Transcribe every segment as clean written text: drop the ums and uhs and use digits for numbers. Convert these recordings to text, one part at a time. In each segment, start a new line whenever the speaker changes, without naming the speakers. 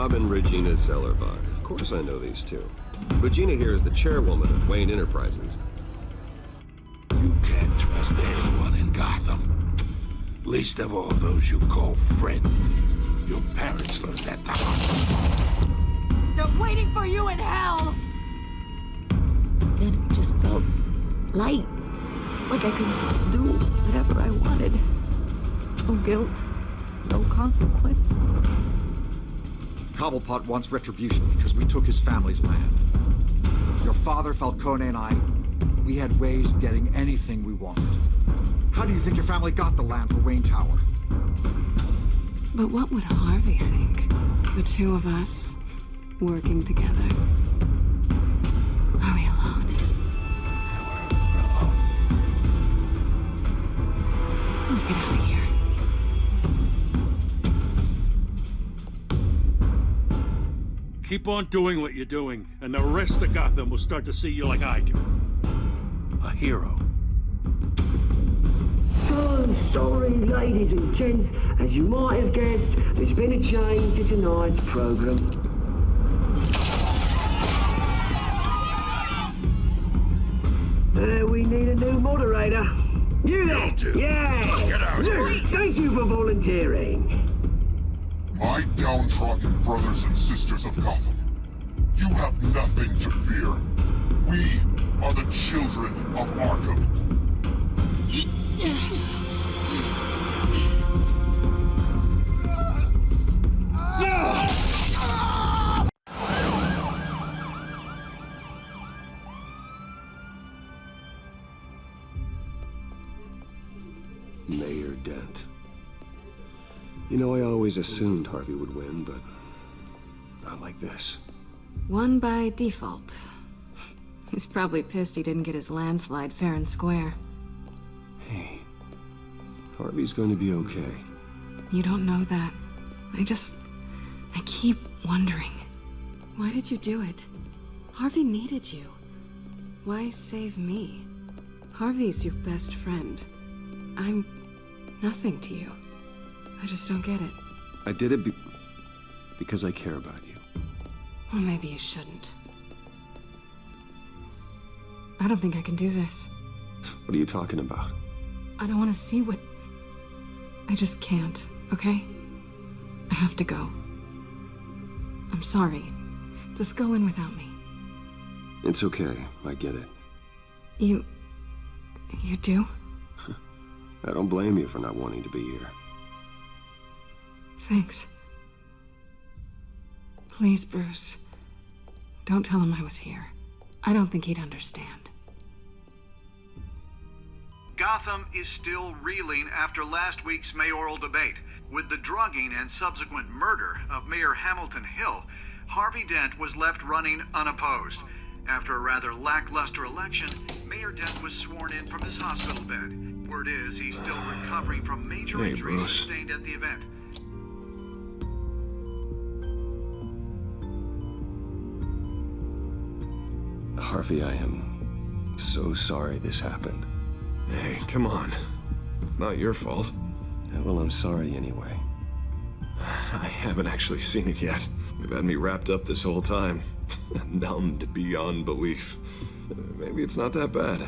Bob and Regina Zellerbach. Of course I know these two. Regina here is the chairwoman of Wayne Enterprises.
You can't trust anyone in Gotham. Least of all those you call friends. Your parents learned that the hard way.
They're waiting for you in hell!
Then it just felt light. Like I could do whatever I wanted. No guilt. No consequence.
Cobblepot wants retribution because we took his family's land. Your father, Falcone, and I, we had ways of getting anything we wanted. How do you think your family got the land for Wayne Tower?
But what would Harvey think? The two of us, working together. Are we alone?
We're alone.
Let's get out of here.
Keep on doing what you're doing, and the rest of Gotham will start to see you like I do. A hero.
So sorry, ladies and gents. As you might have guessed, there's been a change to tonight's program. We need a new moderator. You there? Yeah!
Get out here.
Look, thank you for volunteering.
My downtrodden brothers and sisters of Gotham, you have nothing to fear. We are the children of Arkham.
Mayor Dent. You know, I always assumed Harvey would win, but not like this.
Won by default. He's probably pissed he didn't get his landslide fair and square.
Hey, Harvey's going to be okay.
You don't know that. I keep wondering. Why did you do it? Harvey needed you. Why save me? Harvey's your best friend. I'm nothing to you. I just don't get it.
I did it because I care about you.
Well, maybe you shouldn't. I don't think I can do this.
What are you talking about?
I don't want to see what... I just can't, okay? I have to go. I'm sorry. Just go in without me.
It's okay. I get it.
You do?
I don't blame you for not wanting to be here.
Thanks. Please, Bruce. Don't tell him I was here. I don't think he'd understand.
Gotham is still reeling after last week's mayoral debate. With the drugging and subsequent murder of Mayor Hamilton Hill, Harvey Dent was left running unopposed. After a rather lackluster election, Mayor Dent was sworn in from his hospital bed. Word is he's still recovering from major injuries
Bruce.
sustained at the event.
Harvey, I am so sorry this happened.
Hey, come on. It's not your fault.
Yeah, well, I'm sorry anyway.
I haven't actually seen it yet. You've had me wrapped up this whole time. Numbed beyond belief. Maybe it's not that bad.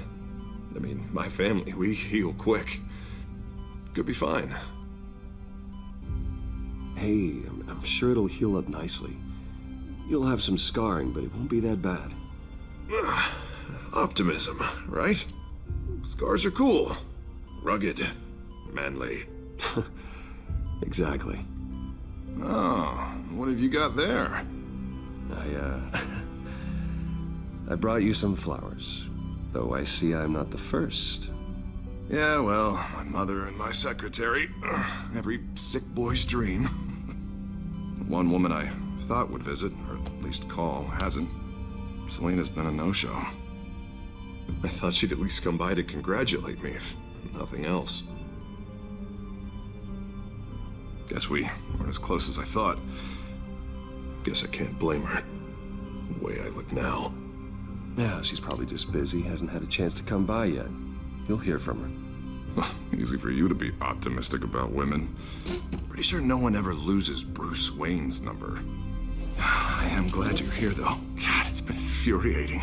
I mean, my family, we heal quick. Could be fine.
Hey, I'm sure it'll heal up nicely. You'll have some scarring, but it won't be that bad.
Optimism, right? Scars are cool. Rugged. Manly.
Exactly.
Oh, what have you got there?
I brought you some flowers. Though I see I'm not the first.
Yeah, well, my mother and my secretary. Every sick boy's dream. One woman I thought would visit, or at least call, hasn't. Selena's been a no-show. I thought she'd at least come by to congratulate me, if nothing else. Guess we weren't as close as I thought. Guess I can't blame her. The way I look now.
Yeah, she's probably just busy, hasn't had a chance to come by yet. You'll hear from her.
Easy for you to be optimistic about women. Pretty sure no one ever loses Bruce Wayne's number. I am glad you're here, though. God, it's been infuriating.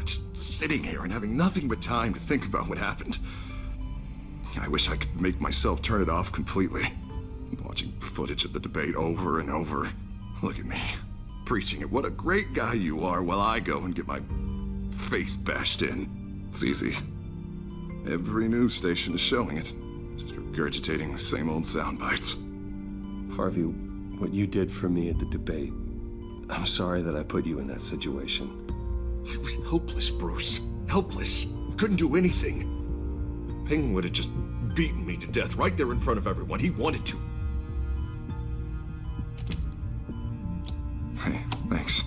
Just sitting here and having nothing but time to think about what happened. I wish I could make myself turn it off completely. Watching footage of the debate over and over. Look at me, preaching at what a great guy you are while I go and get my face bashed in. It's easy. Every news station is showing it. Just regurgitating the same old sound bites.
Harvey, what you did for me at the debate, I'm sorry that I put you in that situation.
I was helpless, Bruce. Helpless. Couldn't do anything. Penguin would have just beaten me to death right there in front of everyone. He wanted to. Hey, thanks.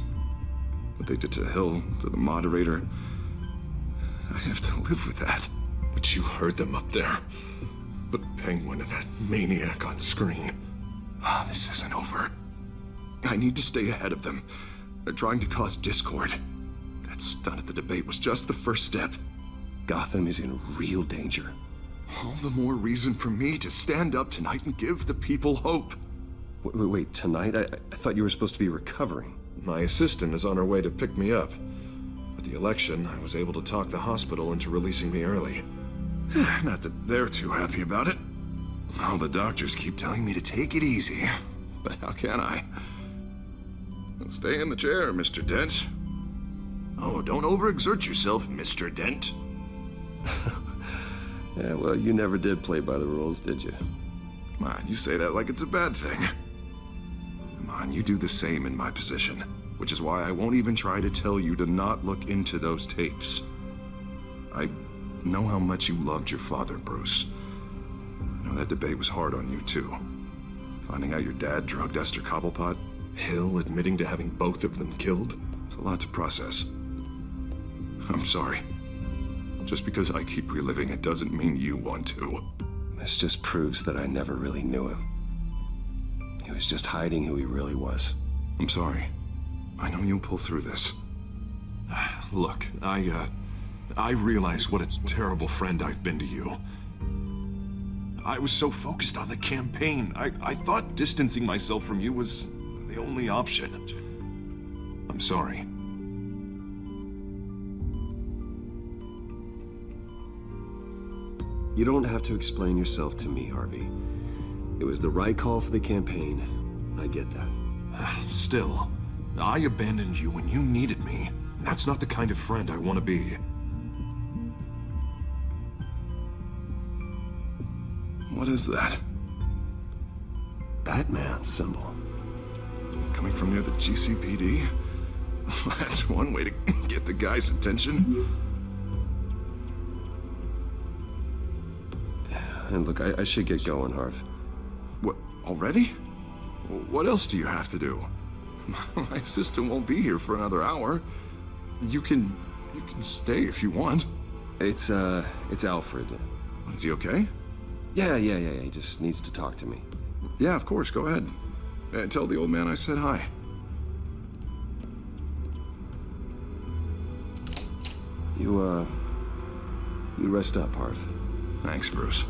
What they did to Hill, to the moderator, I have to live with that. But you heard them up there. The Penguin and that maniac on screen. Ah, this isn't over. I need to stay ahead of them. They're trying to cause discord. That stunt at the debate was just the first step.
Gotham is in real danger.
All the more reason for me to stand up tonight and give the people hope.
Wait, tonight? I thought you were supposed to be recovering.
My assistant is on her way to pick me up. With the election, I was able to talk the hospital into releasing me early. Not that they're too happy about it. All the doctors keep telling me to take it easy. But how can I? Stay in the chair, Mr. Dent. Oh, don't overexert yourself, Mr. Dent.
Yeah, well, you never did play by the rules, did you?
Come on, you say that like it's a bad thing. Come on, you do the same in my position. Which is why I won't even try to tell you to not look into those tapes. I know how much you loved your father, Bruce. I know that debate was hard on you, too. Finding out your dad drugged Esther Cobblepot, Hill admitting to having both of them killed, it's a lot to process. I'm sorry. Just because I keep reliving it doesn't mean you want to.
This just proves that I never really knew him. He was just hiding who he really was.
I'm sorry. I know you'll pull through this. Look, I realize what a terrible friend I've been to you. I was so focused on the campaign. I thought distancing myself from you was the only option. I'm sorry.
You don't have to explain yourself to me, Harvey. It was the right call for the campaign. I get that.
Still, I abandoned you when you needed me. That's not the kind of friend I want to be. What is that?
Batman symbol.
Coming from near the GCPD? That's one way to get the guy's attention.
And look, I should get going, Harv.
What, already? What else do you have to do? My assistant won't be here for another hour. You can stay if you want.
It's Alfred.
Is he okay?
Yeah, he just needs to talk to me.
Yeah, of course, go ahead. Tell the old man I said hi.
You rest up, Harv.
Thanks, Bruce.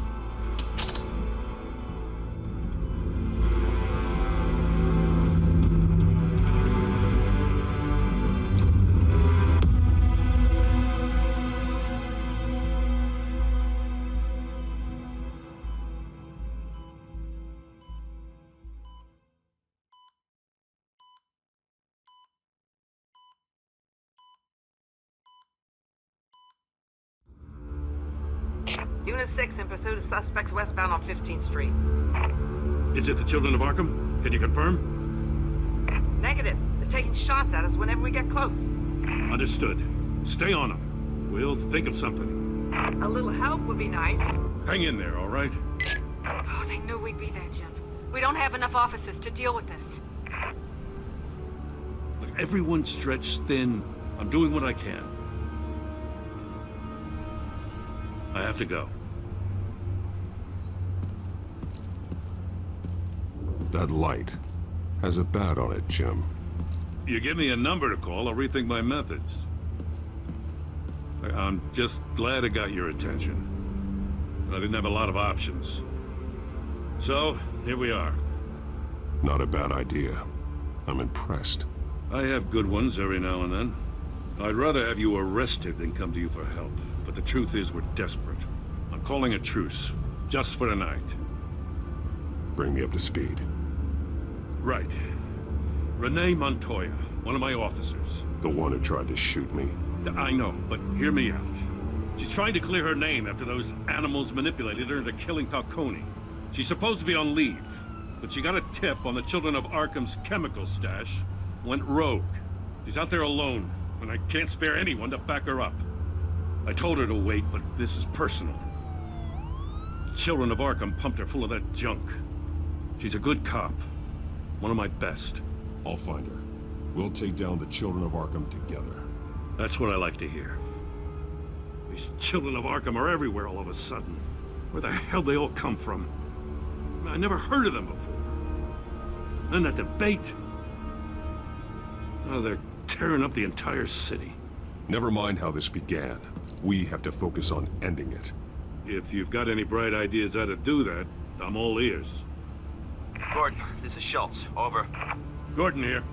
Unit 6 in pursuit of suspects westbound on 15th Street.
Is it the children of Arkham? Can you confirm?
Negative. They're taking shots at us whenever we get close.
Understood. Stay on them. We'll think of something.
A little help would be nice.
Hang in there, all right?
Oh, they knew we'd be there, Jim. We don't have enough officers to deal with this.
Look, everyone's stretched thin. I'm doing what I can. I have to go.
That light has a bat on it, Jim.
You give me a number to call, I'll rethink my methods. I'm just glad it got your attention. I didn't have a lot of options. So, here we are.
Not a bad idea.
I'm impressed.
I have good ones every now and then. I'd rather have you arrested than come to you for help. But the truth is, we're desperate. I'm calling a truce, just for tonight.
Bring me up to speed.
Right. Renee Montoya, one of my officers.
The one who tried to shoot me.
I know, but hear me out. She's trying to clear her name after those animals manipulated her into killing Falcone. She's supposed to be on leave, but she got a tip on the Children of Arkham's chemical stash, went rogue. She's out there alone, and I can't spare anyone to back her up. I told her to wait, but this is personal. The Children of Arkham pumped her full of that junk. She's a good cop. One of my best.
I'll find her. We'll take down the Children of Arkham together.
That's what I like to hear. These Children of Arkham are everywhere all of a sudden. Where the hell they all come from? I never heard of them before. Then that debate. Oh, they're tearing up the entire city.
Never mind how this began. We have to focus on ending it.
If you've got any bright ideas how to do that, I'm all ears.
Gordon, this is Schultz. Over.
Gordon here.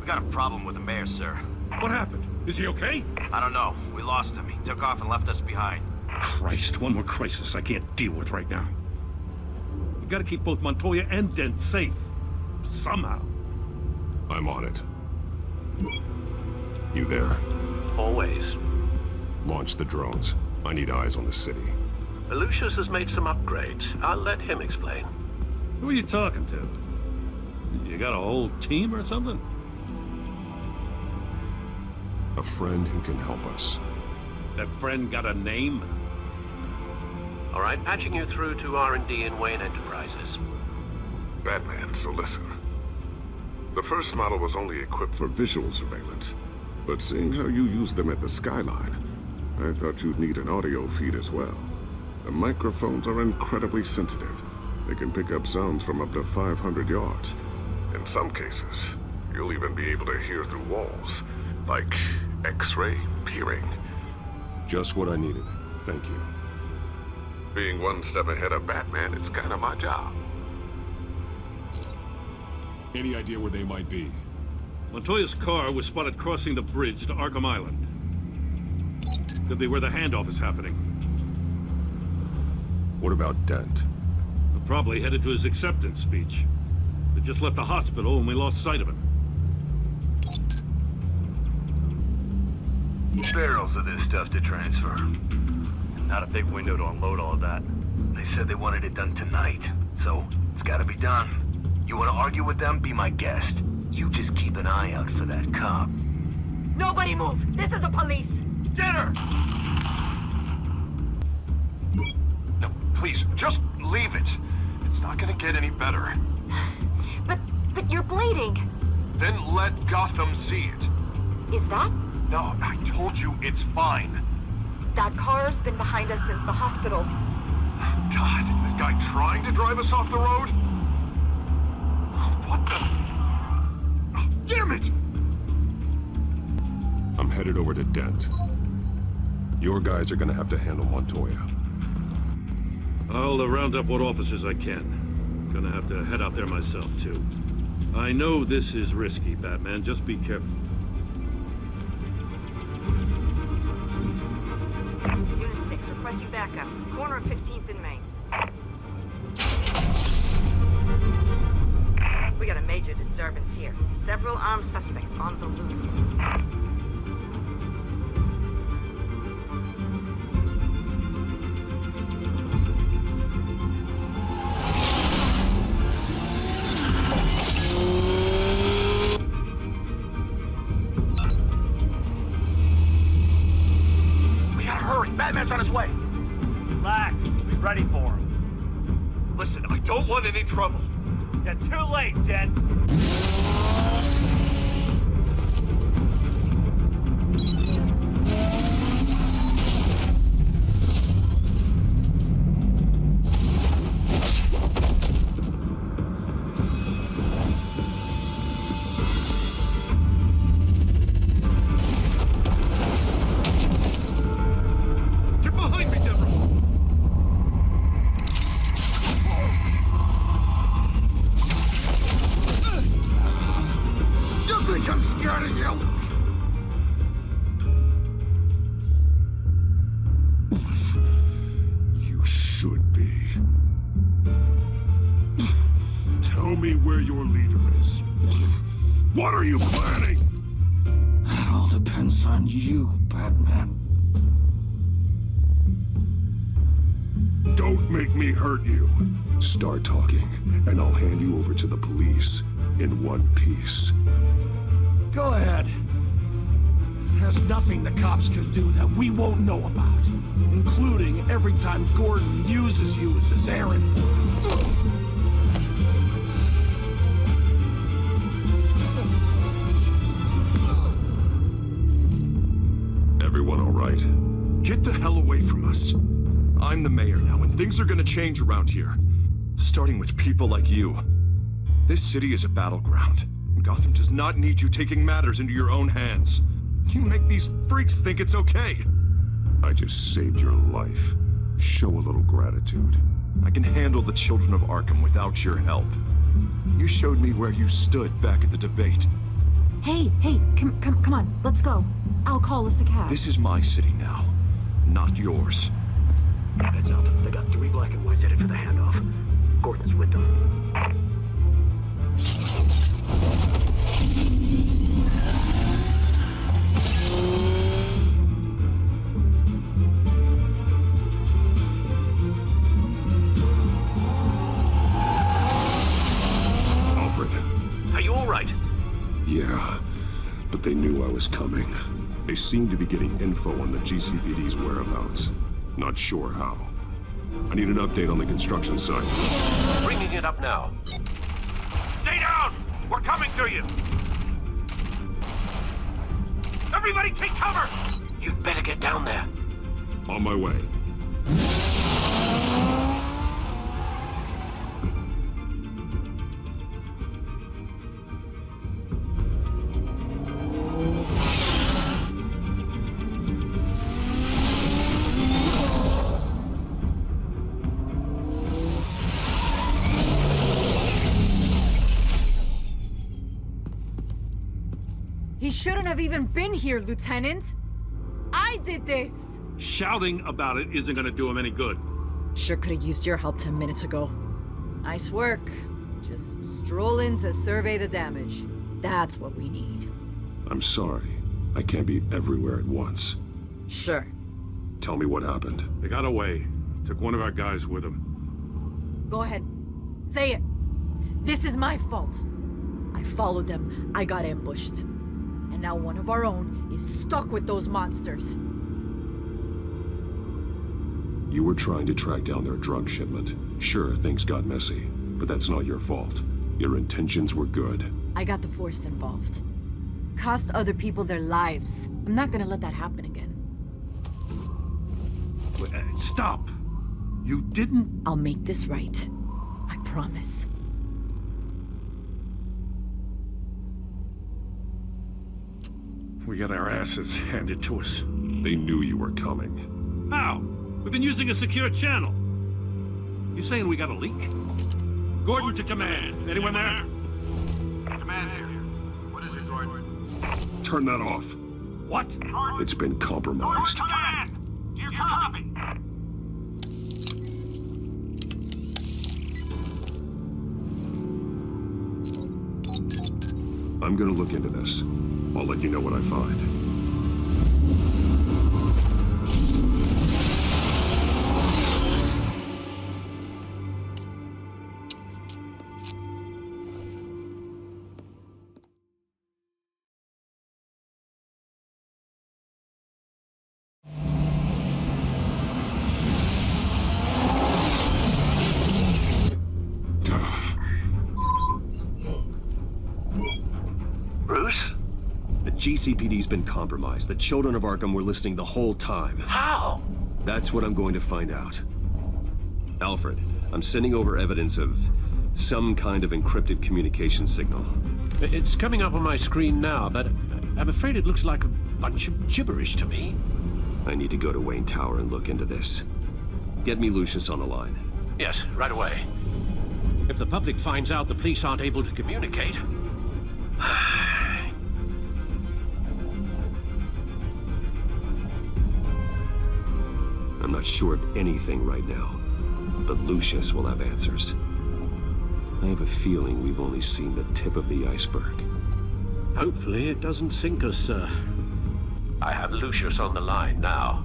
We got a problem with the mayor, sir.
What happened? Is he okay?
I don't know. We lost him. He took off and left us behind.
Christ, one more crisis I can't deal with right now. We've got to keep both Montoya and Dent safe. Somehow.
I'm on it. You there?
Always.
Launch the drones. I need eyes on the city.
Lucius has made some upgrades. I'll let him explain.
Who are you talking to? You got a whole team or something?
A friend who can help us.
That friend got a name?
All right, patching you through to R&D in Wayne Enterprises.
Batman, so listen. The first model was only equipped for visual surveillance, but seeing how you use them at the skyline, I thought you'd need an audio feed as well. The microphones are incredibly sensitive. They can pick up sounds from up to 500 yards. In some cases, you'll even be able to hear through walls, like X-ray peering.
Just what I needed. Thank you.
Being one step ahead of Batman, it's kind of my job.
Any idea where they might be?
Montoya's car was spotted crossing the bridge to Arkham Island. Could be where the handoff is happening.
What about Dent?
We're probably headed to his acceptance speech. They just left the hospital and we lost sight of him.
Barrels of this stuff to transfer. Not a big window to unload all of that. They said they wanted it done tonight, so it's gotta be done. You wanna argue with them? Be my guest. You just keep an eye out for that cop.
Nobody move! This is the police!
Get her!
No, please, just leave it. It's not gonna get any better.
But you're bleeding.
Then let Gotham see it.
Is that?
No, I told you it's fine.
That car's been behind us since the hospital.
God, is this guy trying to drive us off the road? What the? Oh, damn it!
I'm headed over to Dent. Your guys are gonna have to handle Montoya.
I'll round up what officers I can. Gonna have to head out there myself, too. I know this is risky, Batman. Just be careful.
Unit 6, requesting backup. Corner of 15th and Main. We got a major disturbance here. Several armed suspects on the loose.
Batman's on his way.
Relax. Be ready for him.
Listen, I don't want any trouble.
You're too late, Dent.
me where your leader is. What are you planning?
That all depends on you, Batman.
Don't make me hurt you. Start talking, and I'll hand you over to the police in one piece.
Go ahead. There's nothing the cops can do that we won't know about, including every time Gordon uses you as his errand boy.
Everyone all right?
Get the hell away from us. I'm the mayor now, and things are gonna change around here. Starting with people like you. This city is a battleground. Gotham does not need you taking matters into your own hands. You make these freaks think it's okay.
I just saved your life. Show a little gratitude.
I can handle the children of Arkham without your help. You showed me where you stood back at the debate.
Hey, come on, let's go. I'll call us a cab.
This is my city now, not yours.
Heads up, they got 3 black and whites headed for the handoff. Gordon's with them.
Alfred.
Are you all right?
Yeah, but they knew I was coming. They seem to be getting info on the GCPD's whereabouts. Not sure how. I need an update on the construction site.
Bringing it up now.
Stay down! We're coming to you! Everybody take cover!
You'd better get down there.
On my way.
He shouldn't have even been here, Lieutenant. I did this.
Shouting about it isn't gonna do him any good.
Sure could have used your help 10 minutes ago. Nice work. Just stroll in to survey the damage. That's what we need.
I'm sorry. I can't be everywhere at once.
Sure.
Tell me what happened.
They got away. Took one of our guys with them.
Go ahead. Say it. This is my fault. I followed them. I got ambushed. And now one of our own is stuck with those monsters.
You were trying to track down their drug shipment. Sure, things got messy, but that's not your fault. Your intentions were good.
I got the Force involved. Cost other people their lives. I'm not gonna let that happen again.
Stop! You didn't...
I'll make this right. I promise.
We got our asses handed to us.
They knew you were coming.
How? We've been using a secure channel. You saying we got a leak? Gordon to command. Anyone there?
Command here. What is it, Gordon?
Turn that off.
What?
It's been compromised.
Command! Do you copy?
I'm gonna look into this. I'll let you know what I find.
Bruce?
The GCPD's been compromised. The children of Arkham were listening the whole time.
How?
That's what I'm going to find out. Alfred, I'm sending over evidence of some kind of encrypted communication signal.
It's coming up on my screen now, but I'm afraid it looks like a bunch of gibberish to me.
I need to go to Wayne Tower and look into this. Get me Lucius on the line.
Yes, right away. If the public finds out the police aren't able to communicate...
I'm not sure of anything right now, but Lucius will have answers. I have a feeling we've only seen the tip of the iceberg.
Hopefully it doesn't sink us, sir. I have Lucius on the line now.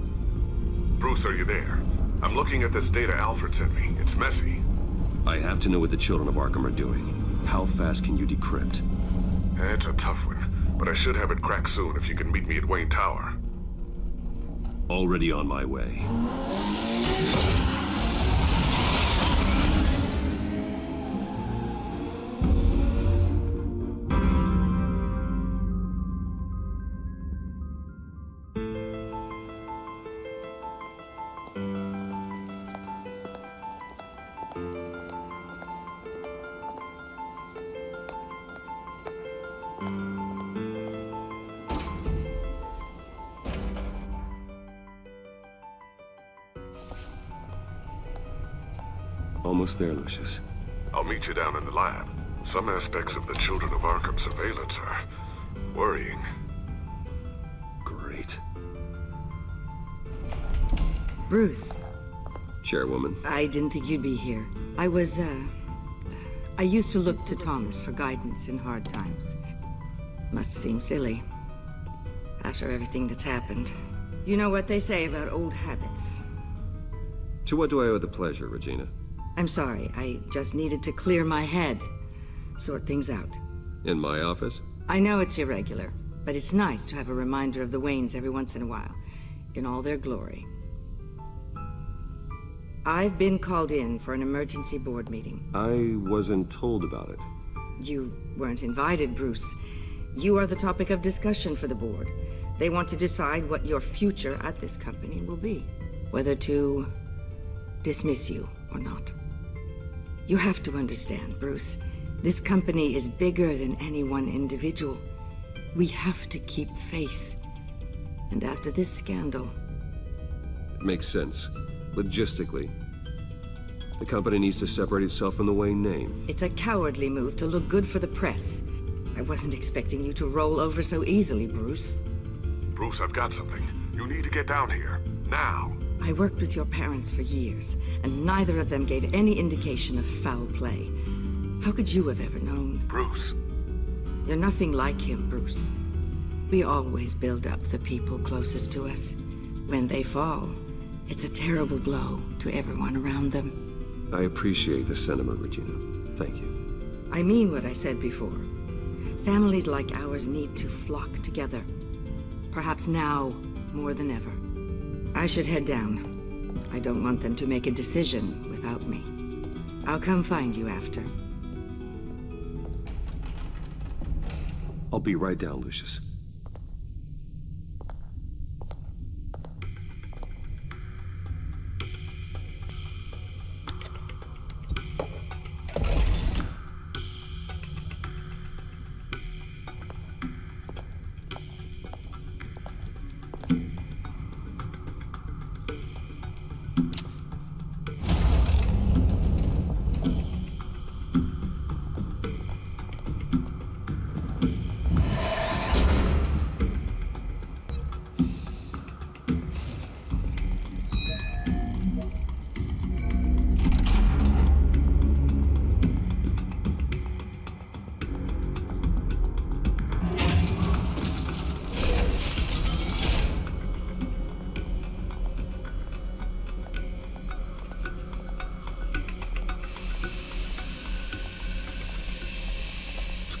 Bruce, are you there? I'm looking at this data Alfred sent me. It's messy.
I have to know what the children of Arkham are doing. How fast can you decrypt?
It's a tough one, but I should have it cracked soon if you can meet me at Wayne Tower.
Already on my way. Almost there, Lucius.
I'll meet you down in the lab. Some aspects of the Children of Arkham surveillance are worrying.
Great.
Bruce.
Chairwoman.
I didn't think you'd be here. I used to look to Thomas for guidance in hard times. Must seem silly. After everything that's happened. You know what they say about old habits.
To what do I owe the pleasure, Regina?
I'm sorry, I just needed to clear my head. Sort things out.
In my office?
I know it's irregular, but it's nice to have a reminder of the Waynes every once in a while. In all their glory. I've been called in for an emergency board meeting.
I wasn't told about it.
You weren't invited, Bruce. You are the topic of discussion for the board. They want to decide what your future at this company will be. Whether to dismiss you or not. You have to understand, Bruce. This company is bigger than any one individual. We have to keep face. And after this scandal...
It makes sense. Logistically. The company needs to separate itself from the Wayne name.
It's a cowardly move to look good for the press. I wasn't expecting you to roll over so easily, Bruce.
Bruce, I've got something. You need to get down here. Now.
I worked with your parents for years, and neither of them gave any indication of foul play. How could you have ever known?
Bruce.
You're nothing like him, Bruce. We always build up the people closest to us. When they fall, it's a terrible blow to everyone around them.
I appreciate the sentiment, Regina. Thank you.
I mean what I said before. Families like ours need to flock together. Perhaps now more than ever. I should head down. I don't want them to make a decision without me. I'll come find you after.
I'll be right down, Lucius.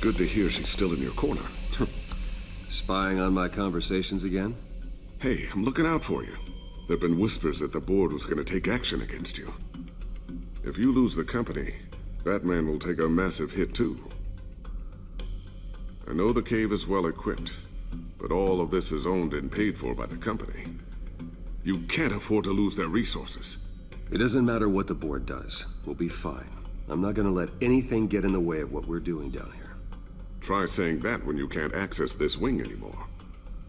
Good to hear she's still in your corner.
Spying on my conversations again?
Hey, I'm looking out for you. There have been whispers that the board was going to take action against you. If you lose the company, Batman will take a massive hit too. I know the cave is well equipped, but all of this is owned and paid for by the company. You can't afford to lose their resources.
It doesn't matter what the board does. We'll be fine. I'm not gonna let anything get in the way of what we're doing down here.
Try saying that when you can't access this wing anymore.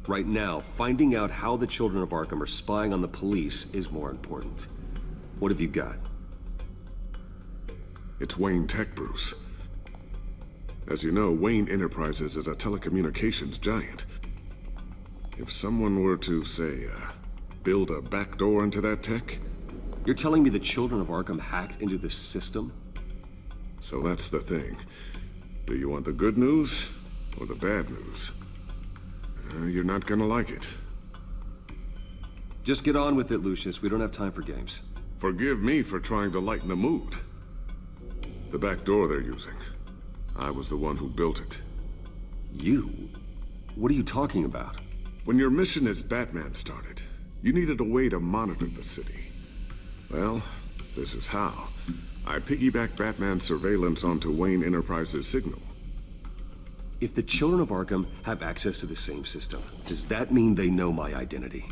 Right now, finding out how the Children of Arkham are spying on the police is more important. What have you got?
It's Wayne Tech, Bruce. As you know, Wayne Enterprises is a telecommunications giant. If someone were to, say, build a backdoor into that tech...
You're telling me the Children of Arkham hacked into this system?
So that's the thing. Do you want the good news or the bad news? You're not gonna like it.
Just get on with it, Lucius. We don't have time for games.
Forgive me for trying to lighten the mood. The back door they're using. I was the one who built it.
You? What are you talking about?
When your mission as Batman started, you needed a way to monitor the city. Well, this is how. I piggybacked Batman's surveillance onto Wayne Enterprises' signal.
If the children of Arkham have access to the same system, does that mean they know my identity?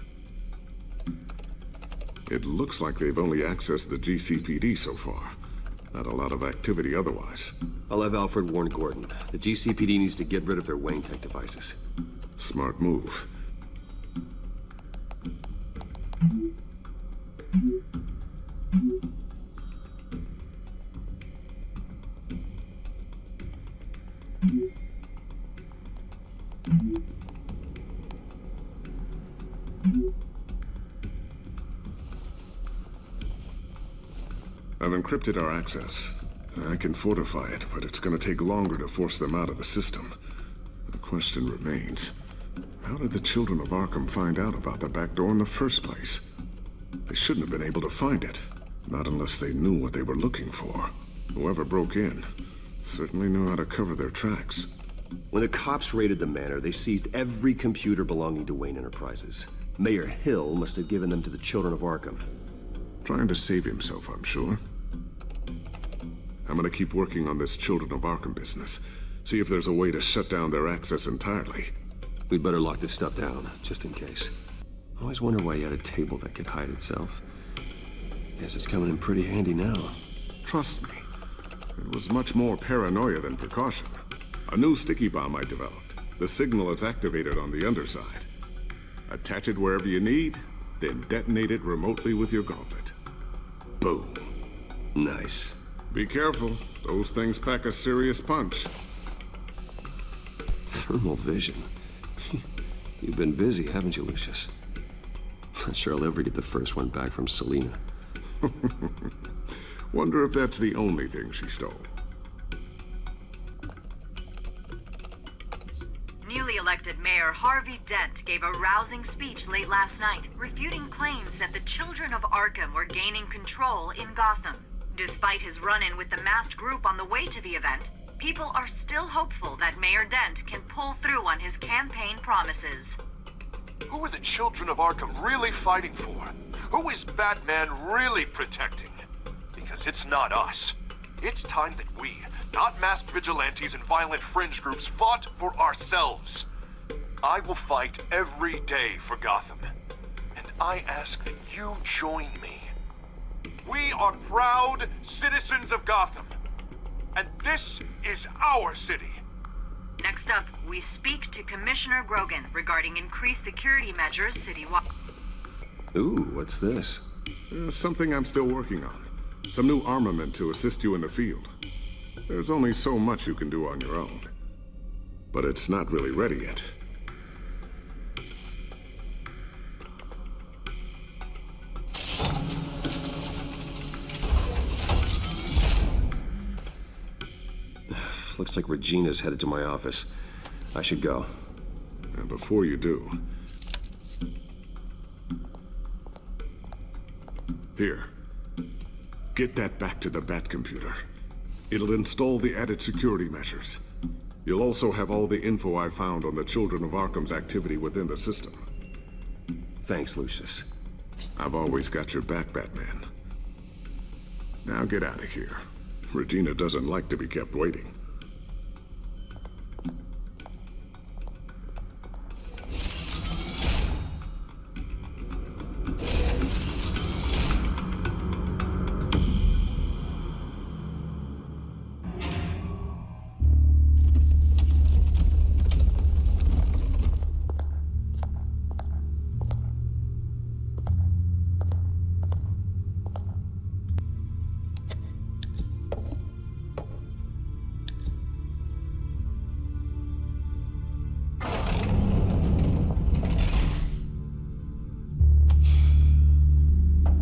It looks like they've only accessed the GCPD so far. Not a lot of activity otherwise.
I'll have Alfred warn Gordon. The GCPD needs to get rid of their Wayne Tech devices.
Smart move. I've encrypted our access. I can fortify it, but it's gonna take longer to force them out of the system. The question remains, how did the children of Arkham find out about the back door in the first place? They shouldn't have been able to find it. Not unless they knew what they were looking for. Whoever broke in certainly knew how to cover their tracks.
When the cops raided the manor, they seized every computer belonging to Wayne Enterprises. Mayor Hill must have given them to the children of Arkham.
Trying to save himself, I'm sure. I'm gonna keep working on this Children of Arkham business. See if there's a way to shut down their access entirely.
We'd better lock this stuff down, just in case. I always wonder why you had a table that could hide itself. Guess it's coming in pretty handy now.
Trust me, it was much more paranoia than precaution. A new sticky bomb I developed. The signal is activated on the underside. Attach it wherever you need, then detonate it remotely with your gauntlet. Boom.
Nice.
Be careful. Those things pack a serious punch.
Thermal vision. You've been busy, haven't you, Lucius? Not sure I'll ever get the first one back from Selina.
Wonder if that's the only thing she stole.
Newly elected Mayor Harvey Dent gave a rousing speech late last night, refuting claims that the children of Arkham were gaining control in Gotham. Despite his run-in with the masked group on the way to the event, people are still hopeful that Mayor Dent can pull through on his campaign promises.
Who are the children of Arkham really fighting for? Who is Batman really protecting? Because it's not us. It's time that we, not masked vigilantes and violent fringe groups, fought for ourselves. I will fight every day for Gotham. And I ask that you join me. We are proud citizens of Gotham. And this is our city.
Next up, we speak to Commissioner Grogan regarding increased security measures citywide.
Ooh, what's this?
Something I'm still working on. Some new armament to assist you in the field. There's only so much you can do on your own. But it's not really ready yet.
Looks like Regina's headed to my office. I should go.
And before you do... Here. Get that back to the Bat computer. It'll install the added security measures. You'll also have all the info I found on the Children of Arkham's activity within the system.
Thanks, Lucius.
I've always got your back, Batman. Now get out of here. Regina doesn't like to be kept waiting.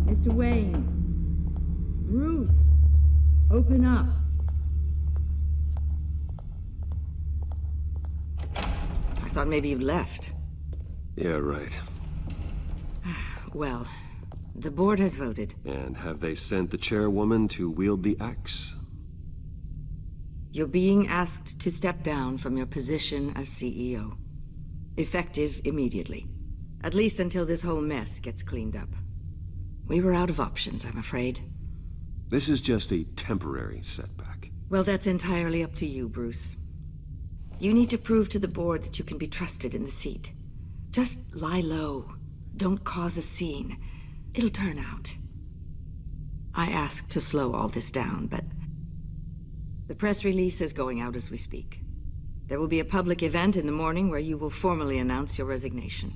Mr. Wayne. Bruce. Open up.
thought maybe you'd left.
Yeah, right.
Well, the board has voted.
And have they sent the chairwoman to wield the axe?
You're being asked to step down from your position as CEO. Effective immediately. At least until this whole mess gets cleaned up. We were out of options, I'm afraid.
This is just a temporary setback.
Well, that's entirely up to you, Bruce. You need to prove to the board that you can be trusted in the seat. Just lie low. Don't cause a scene. It'll turn out. I asked to slow all this down, but the press release is going out as we speak. There will be a public event in the morning where you will formally announce your resignation.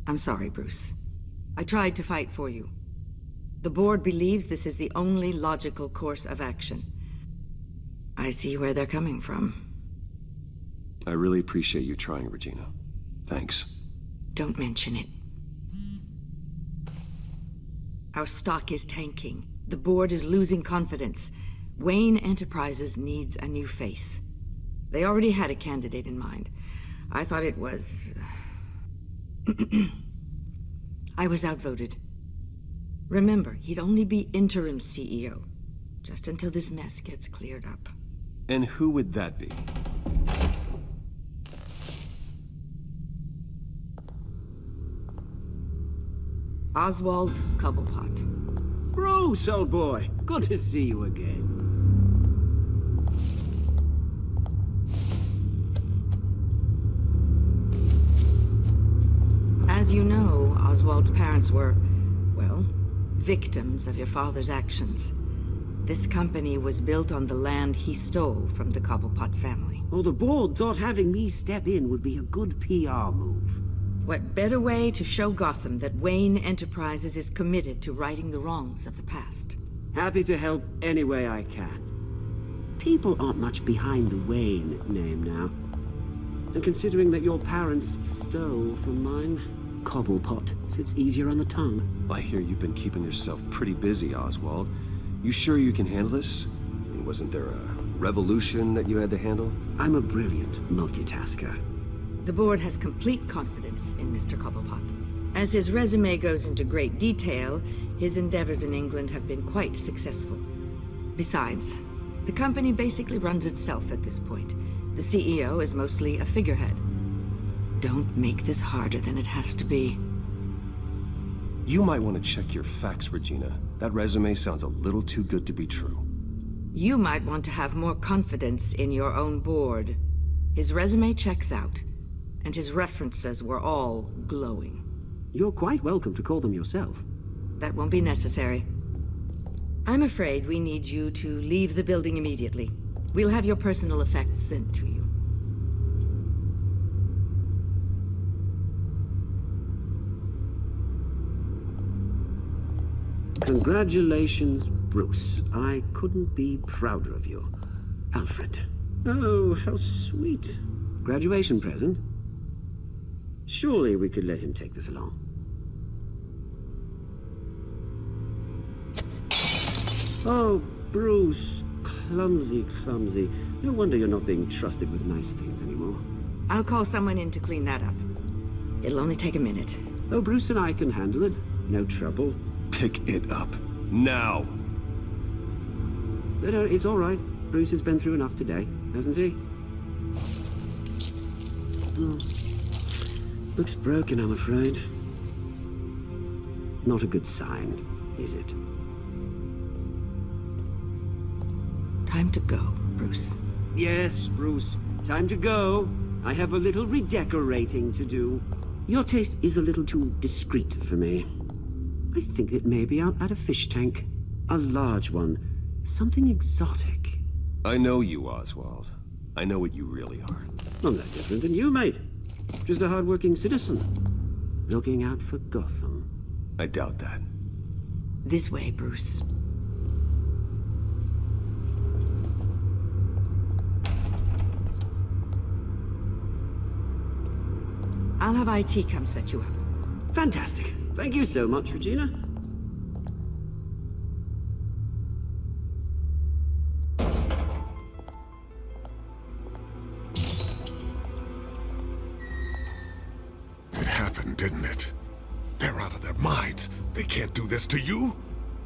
I'm sorry, Bruce. I tried to fight for you. The board believes this is the only logical course of action. I see where they're coming from.
I really appreciate you trying, Regina. Thanks.
Don't mention it. Our stock is tanking. The board is losing confidence. Wayne Enterprises needs a new face. They already had a candidate in mind. I thought it was... I was outvoted. Remember, he'd only be interim CEO, just until this mess gets cleared up.
And who would that be?
Oswald Cobblepot.
Bruce, old boy. Good to see you again.
As you know, Oswald's parents were, well, victims of your father's actions. This company was built on the land he stole from the Cobblepot family.
Well, the board thought having me step in would be a good PR move.
What better way to show Gotham that Wayne Enterprises is committed to righting the wrongs of the past?
Happy to help any way I can. People aren't much behind the Wayne name now. And considering that your parents stole from mine, Cobblepot sits easier on the tongue.
I hear you've been keeping yourself pretty busy, Oswald. You sure you can handle this? Wasn't there a revolution that you had to handle?
I'm a brilliant multitasker.
The board has complete confidence in Mr. Cobblepot. As his resume goes into great detail, his endeavors in England have been quite successful. Besides, the company basically runs itself at this point. The CEO is mostly a figurehead. Don't make this harder than it has to be.
You might want to check your facts, Regina. That resume sounds a little too good to be true.
You might want to have more confidence in your own board. His resume checks out, and his references were all glowing.
You're quite welcome to call them yourself.
That won't be necessary. I'm afraid we need you to leave the building immediately. We'll have your personal effects sent to you.
Congratulations, Bruce. I couldn't be prouder of you. Alfred. Oh, how sweet. Graduation present? Surely we could let him take this along. Oh, Bruce. Clumsy, clumsy. No wonder you're not being trusted with nice things anymore.
I'll call someone in to clean that up. It'll only take a minute.
Oh, Bruce and I can handle it. No trouble.
Pick it up. Now!
No, it's all right. Bruce has been through enough today, hasn't he? Oh. Looks broken, I'm afraid. Not a good sign, is it?
Time to go, Bruce.
Yes, Bruce. Time to go. I have a little redecorating to do. Your taste is a little too discreet for me. I think it may be out at a fish tank. A large one. Something exotic.
I know you, Oswald. I know what you really are.
I'm no different than you, mate. Just a hard-working citizen. Looking out for Gotham.
I doubt that.
This way, Bruce. I'll have IT come set you up.
Fantastic. Thank you so much, Regina.
They can't do this to you?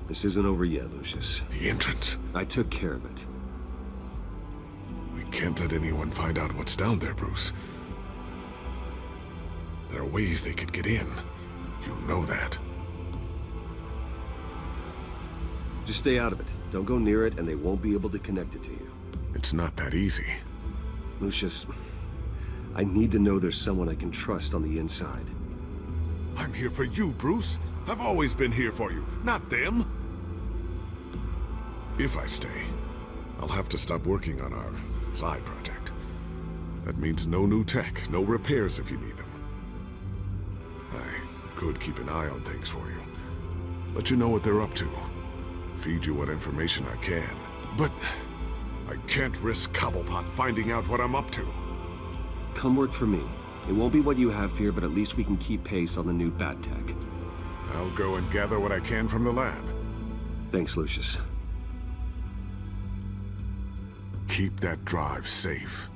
This isn't over yet, Lucius.
The entrance.
I took care of it.
We can't let anyone find out what's down there, Bruce. There are ways they could get in. You know that.
Just stay out of it. Don't go near it, and they won't be able to connect it to you.
It's not that easy.
Lucius, I need to know there's someone I can trust on the inside.
I'm here for you, Bruce. I've always been here for you, not them. If I stay, I'll have to stop working on our side project. That means no new tech, no repairs if you need them. I could keep an eye on things for you. Let you know what they're up to. Feed you what information I can. But I can't risk Cobblepot finding out what I'm up to.
Come work for me. It won't be what you have here, but at least we can keep pace on the new bat tech.
I'll go and gather what I can from the lab.
Thanks, Lucius.
Keep that drive safe.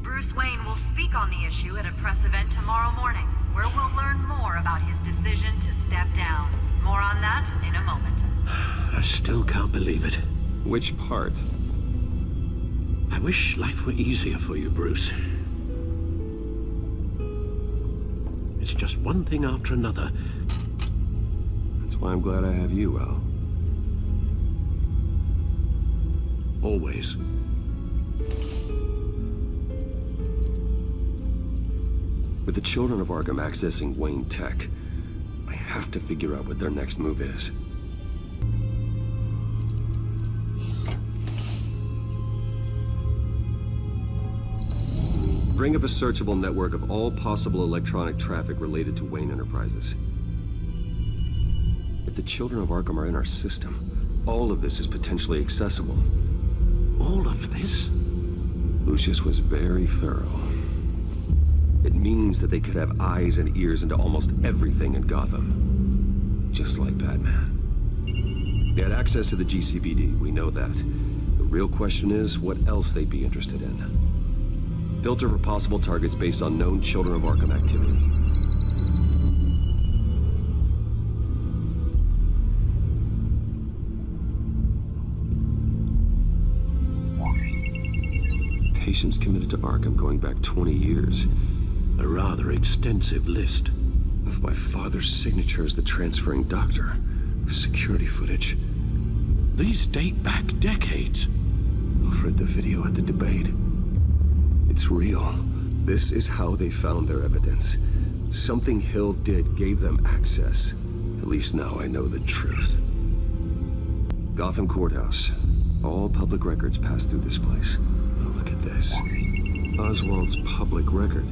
Bruce Wayne will speak on the issue at a press event tomorrow morning, where we'll learn more about his decision to step down. More on that in a moment.
I still can't believe it.
Which part?
I wish life were easier for you, Bruce. It's just one thing after another.
That's why I'm glad I have you, Al.
Always.
With the children of Arkham accessing Wayne tech, I have to figure out what their next move is. Bring up a searchable network of all possible electronic traffic related to Wayne Enterprises. If the children of Arkham are in our system, all of this is potentially accessible.
All of this?
Lucius was very thorough. It means that they could have eyes and ears into almost everything in Gotham. Just like Batman. They had access to the GCPD, we know that. The real question is what else they'd be interested in. Filter for possible targets based on known Children of Arkham activity. Patients committed to Arkham going back 20 years.
A rather extensive list.
With my father's signature as the transferring doctor. Security footage.
These date back decades.
I've read the video at the debate. It's real. This is how they found their evidence. Something Hill did gave them access. At least now I know the truth. Gotham Courthouse. All public records pass through this place. Oh, look at this. Oswald's public record.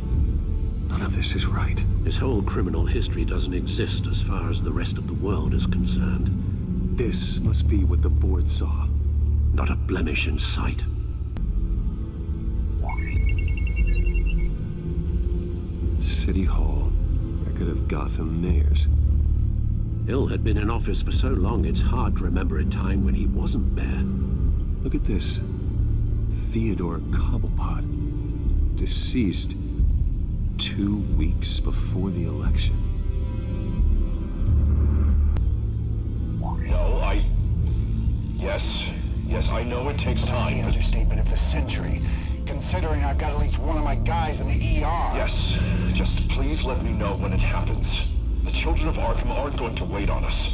None of this is right.
His whole criminal history doesn't exist as far as the rest of the world is concerned.
This must be what the board saw.
Not a blemish in sight.
City Hall. Record of Gotham mayors.
Hill had been in office for so long, it's hard to remember a time when he wasn't mayor.
Look at this. Theodore Cobblepot. Deceased 2 weeks before the election.
No, Yes, I know it takes time.
The understatement of the century, considering I've got at least one of my guys in the ER.
Yes, just please let me know when it happens. The children of Arkham aren't going to wait on us.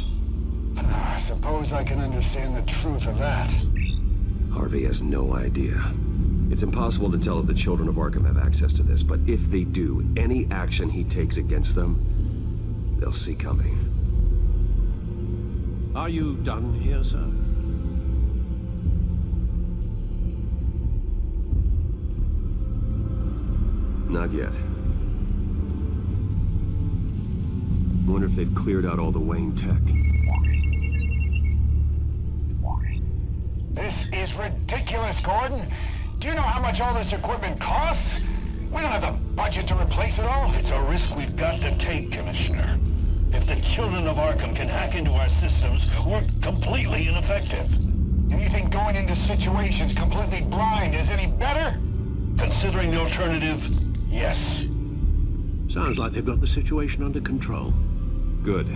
I suppose I can understand the truth of that.
Harvey has no idea. It's impossible to tell if the children of Arkham have access to this, but if they do, any action he takes against them, they'll see coming.
Are you done here, sir?
Not yet. Wonder if they've cleared out all the Wayne tech.
This is ridiculous, Gordon. Do you know how much all this equipment costs? We don't have the budget to replace it all.
It's a risk we've got to take, Commissioner. If the children of Arkham can hack into our systems, we're completely ineffective. And you think going into situations completely blind is any better? Considering the alternative, yes.
Sounds like they've got the situation under control.
Good.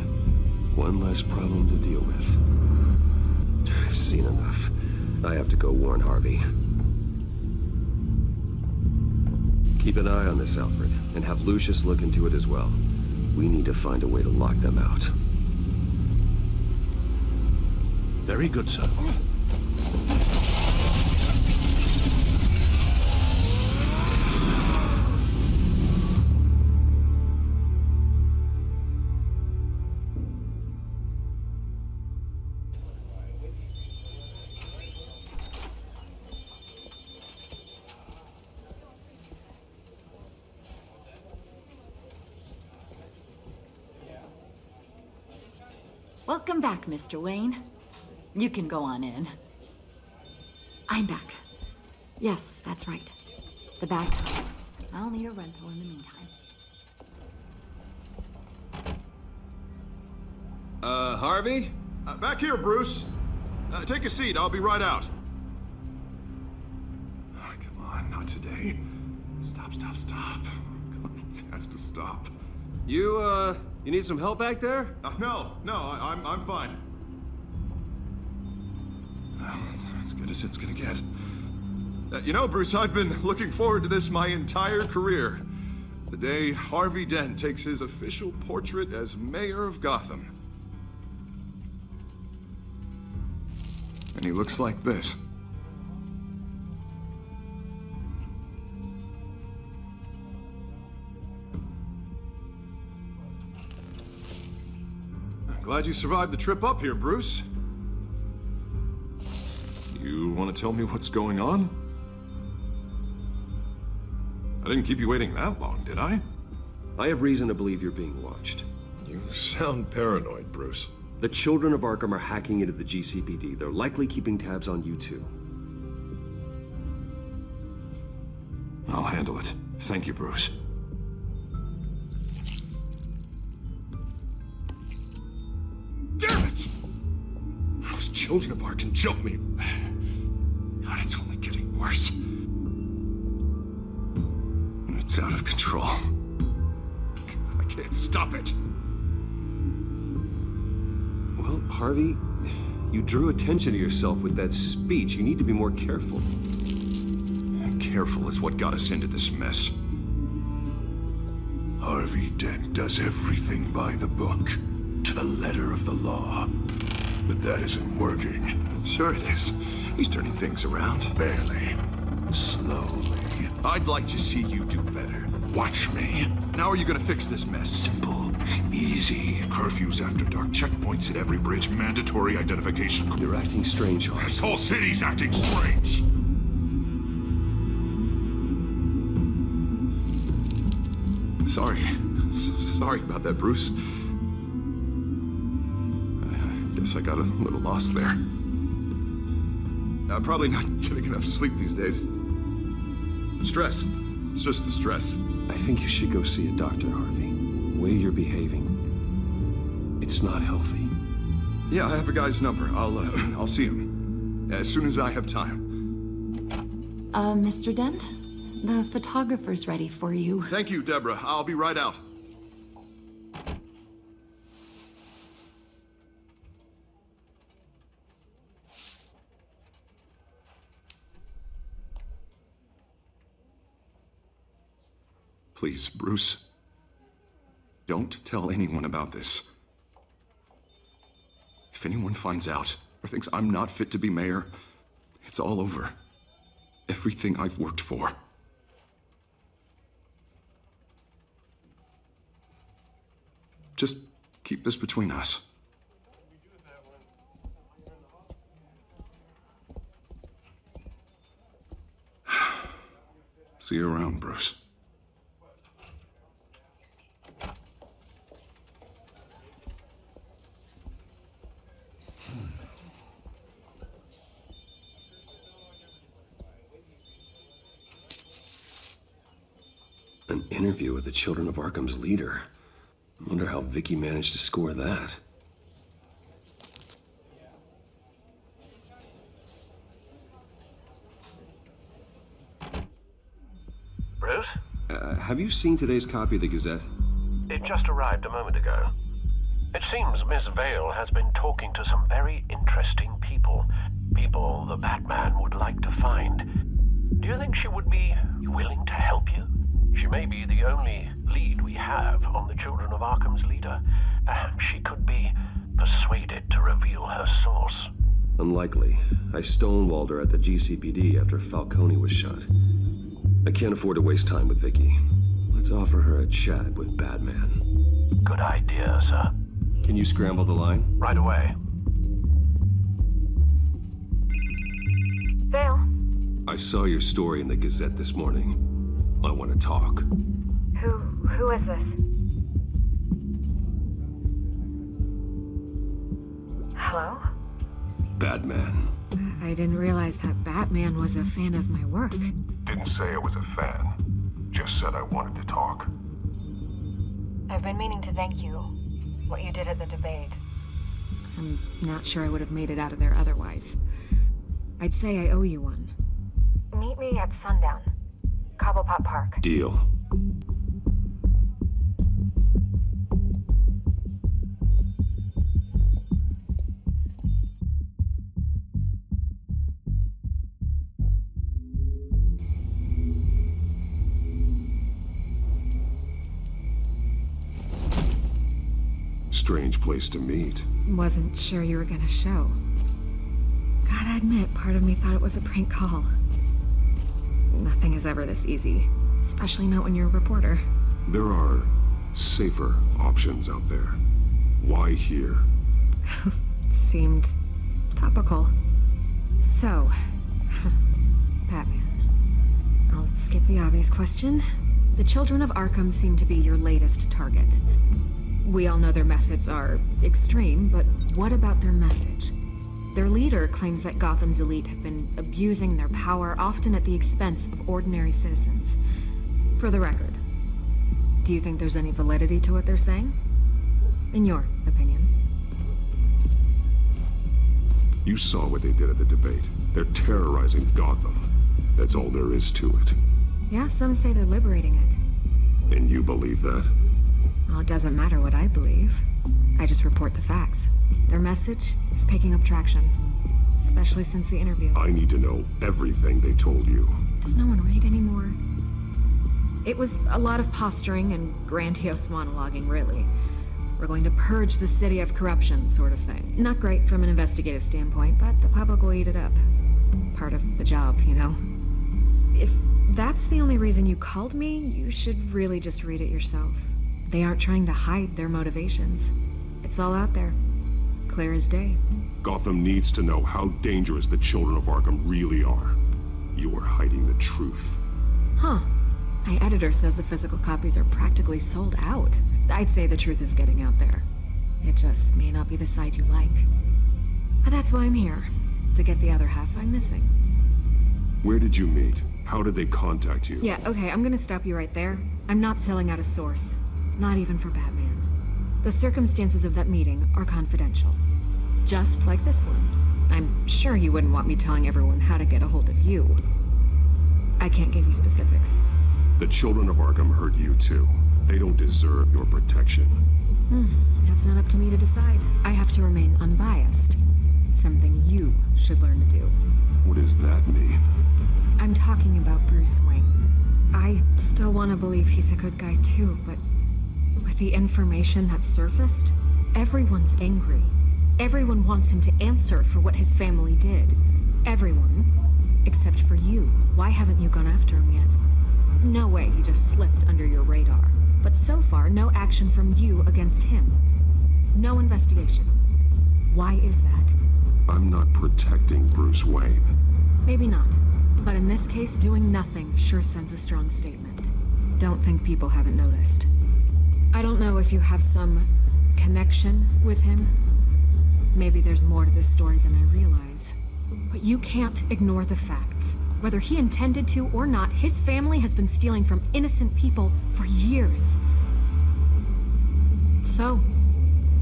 One less problem to deal with. I've seen enough. I have to go warn Harvey. Keep an eye on this, Alfred, and have Lucius look into it as well. We need to find a way to lock them out.
Very good, sir.
Welcome back, Mr. Wayne. You can go on in. I'm back. Yes, that's right. The back. I'll need a rental in the meantime.
Harvey?
Back here, Bruce.
Take a seat. I'll be right out.
Oh, come on, not today. Stop. It has to stop.
You need some help back there?
No, I'm fine.
Well, it's as good as it's gonna get. You know, Bruce, I've been looking forward to this my entire career. The day Harvey Dent takes his official portrait as mayor of Gotham. And he looks like this. I'm glad you survived the trip up here, Bruce. You want to tell me what's going on? I didn't keep you waiting that long, did I?
I have reason to believe you're being watched.
You sound paranoid, Bruce.
The children of Arkham are hacking into the GCPD. They're likely keeping tabs on you too.
I'll handle it. Thank you, Bruce. Damn it! Those children of Arkham jumped me. God, it's only getting worse. It's out of control. I can't stop it.
Well, Harvey, you drew attention to yourself with that speech. You need to be more careful.
Careful is what got us into this mess.
Harvey Dent does everything by the book, to the letter of the law. But that isn't working.
Sure it is. He's turning things around.
Barely. Slowly.
I'd like to see you do better.
Watch me.
How are you gonna fix this mess?
Simple. Easy. Curfews after dark, checkpoints at every bridge, mandatory identification.
You're acting strange, Harvey.
This whole city's acting strange.
Sorry about that, Bruce. I guess I got a little lost there. I'm probably not getting enough sleep these days. Stress. It's just the stress.
I think you should go see a doctor, Harvey. The way you're behaving, it's not healthy.
Yeah, I have a guy's number. I'll see him as soon as I have time.
Mr. Dent? The photographer's ready for you.
Thank you, Deborah. I'll be right out. Please, Bruce, don't tell anyone about this. If anyone finds out or thinks I'm not fit to be mayor, it's all over. Everything I've worked for. Just keep this between us. See you around, Bruce.
An interview with the Children of Arkham's leader. I wonder how Vicky managed to score that. Have you seen today's copy of the Gazette?
It just arrived a moment ago. It seems Miss Vale has been talking to some very interesting people. People the Batman would like to find. Do you think she would be willing to help you? She may be the only lead we have on the Children of Arkham's leader. Perhaps she could be persuaded to reveal her source.
Unlikely. I stonewalled her at the GCPD after Falcone was shot. I can't afford to waste time with Vicky. Let's offer her a chat with Batman.
Good idea, sir.
Can you scramble the line?
Right away.
Vale.
I saw your story in the Gazette this morning. I want to talk.
Who is this? Hello?
Batman.
I didn't realize that Batman was a fan of my work.
Didn't say I was a fan. Just said I wanted to talk.
I've been meaning to thank you. What you did at the debate.
I'm not sure I would have made it out of there otherwise. I'd say I owe you one.
Meet me at sundown. Cobblepot Park.
Deal. Strange place to meet.
Wasn't sure you were gonna show. Gotta admit, part of me thought it was a prank call. Nothing is ever this easy, especially not when you're a reporter.
There are safer options out there. Why here?
Seemed topical. So, Batman. I'll skip the obvious question. The Children of Arkham seem to be your latest target. We all know their methods are extreme, but what about their message? Their leader claims that Gotham's elite have been abusing their power, often at the expense of ordinary citizens. For the record, do you think there's any validity to what they're saying? In your opinion?
You saw what they did at the debate. They're terrorizing Gotham. That's all there is to it.
Yeah, some say they're liberating it.
And you believe that?
Well, it doesn't matter what I believe. I just report the facts. Their message is picking up traction, especially since the interview.
I need to know everything they told you.
Does no one read anymore? It was a lot of posturing and grandiose monologuing, really. We're going to purge the city of corruption, sort of thing. Not great from an investigative standpoint, but the public will eat it up. Part of the job, you know? If that's the only reason you called me, you should really just read it yourself. They aren't trying to hide their motivations. It's all out there. Clear as day.
Gotham needs to know how dangerous the Children of Arkham really are. You're hiding the truth.
Huh. My editor says the physical copies are practically sold out. I'd say the truth is getting out there. It just may not be the side you like. But that's why I'm here. To get the other half I'm missing.
Where did you meet? How did they contact you?
Yeah, okay, I'm gonna stop you right there. I'm not selling out a source. Not even for Batman. The circumstances of that meeting are confidential. Just like this one. I'm sure you wouldn't want me telling everyone how to get a hold of you. I can't give you specifics.
The Children of Arkham hurt you too. They don't deserve your protection.
That's not up to me to decide. I have to remain unbiased. Something you should learn to do.
What does that mean?
I'm talking about Bruce Wayne. I still want to believe he's a good guy too, but with the information that surfaced, everyone's angry. Everyone wants him to answer for what his family did. Everyone. Except for you. Why haven't you gone after him yet? No way he just slipped under your radar. But so far, no action from you against him. No investigation. Why is that?
I'm not protecting Bruce Wayne.
Maybe not. But in this case, doing nothing sure sends a strong statement. Don't think people haven't noticed. I don't know if you have some connection with him. Maybe there's more to this story than I realize. But you can't ignore the facts. Whether he intended to or not, his family has been stealing from innocent people for years. So,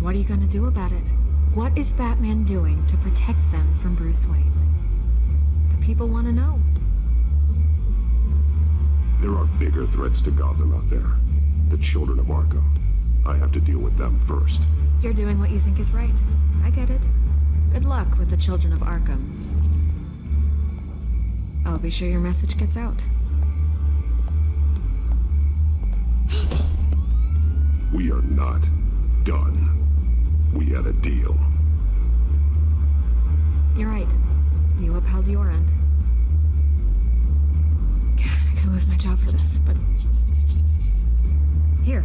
what are you gonna do about it? What is Batman doing to protect them from Bruce Wayne? The people want to know.
There are bigger
bigger threats to Gotham out there. The children of Arkham. I have to deal with them first.
You're doing what you think is right. I get it. Good luck with the children of Arkham. I'll be sure your message gets out.
We are not done. We had a deal.
You're right. You upheld your end. God, I could lose my job for this, but... Here.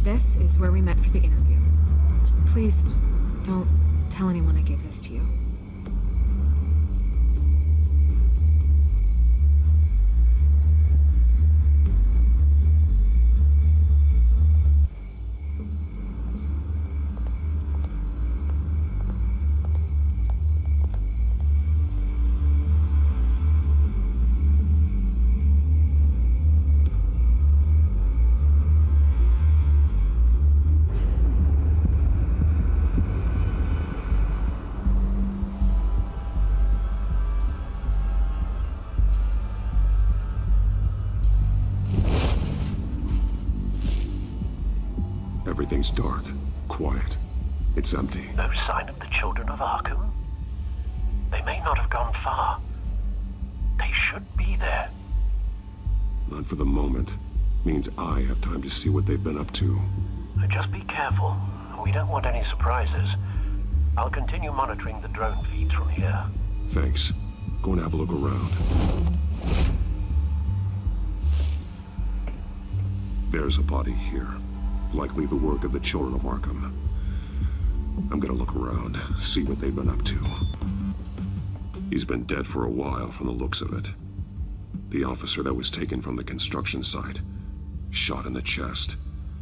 This is where we met for the interview. Just please, don't tell anyone I gave this to you.
Everything's dark, quiet. It's empty.
No sign of the children of Arkham? They may not have gone far. They should be there.
Not for the moment. Means I have time to see what they've been up to.
Just be careful. We don't want any surprises. I'll continue monitoring the drone feeds from here.
Thanks. Go and have a look around. There's a body here. Likely the work of the children of Arkham. I'm gonna look around, see what they've been up to. He's been dead for a while from the looks of it. The officer that was taken from the construction site. Shot in the chest.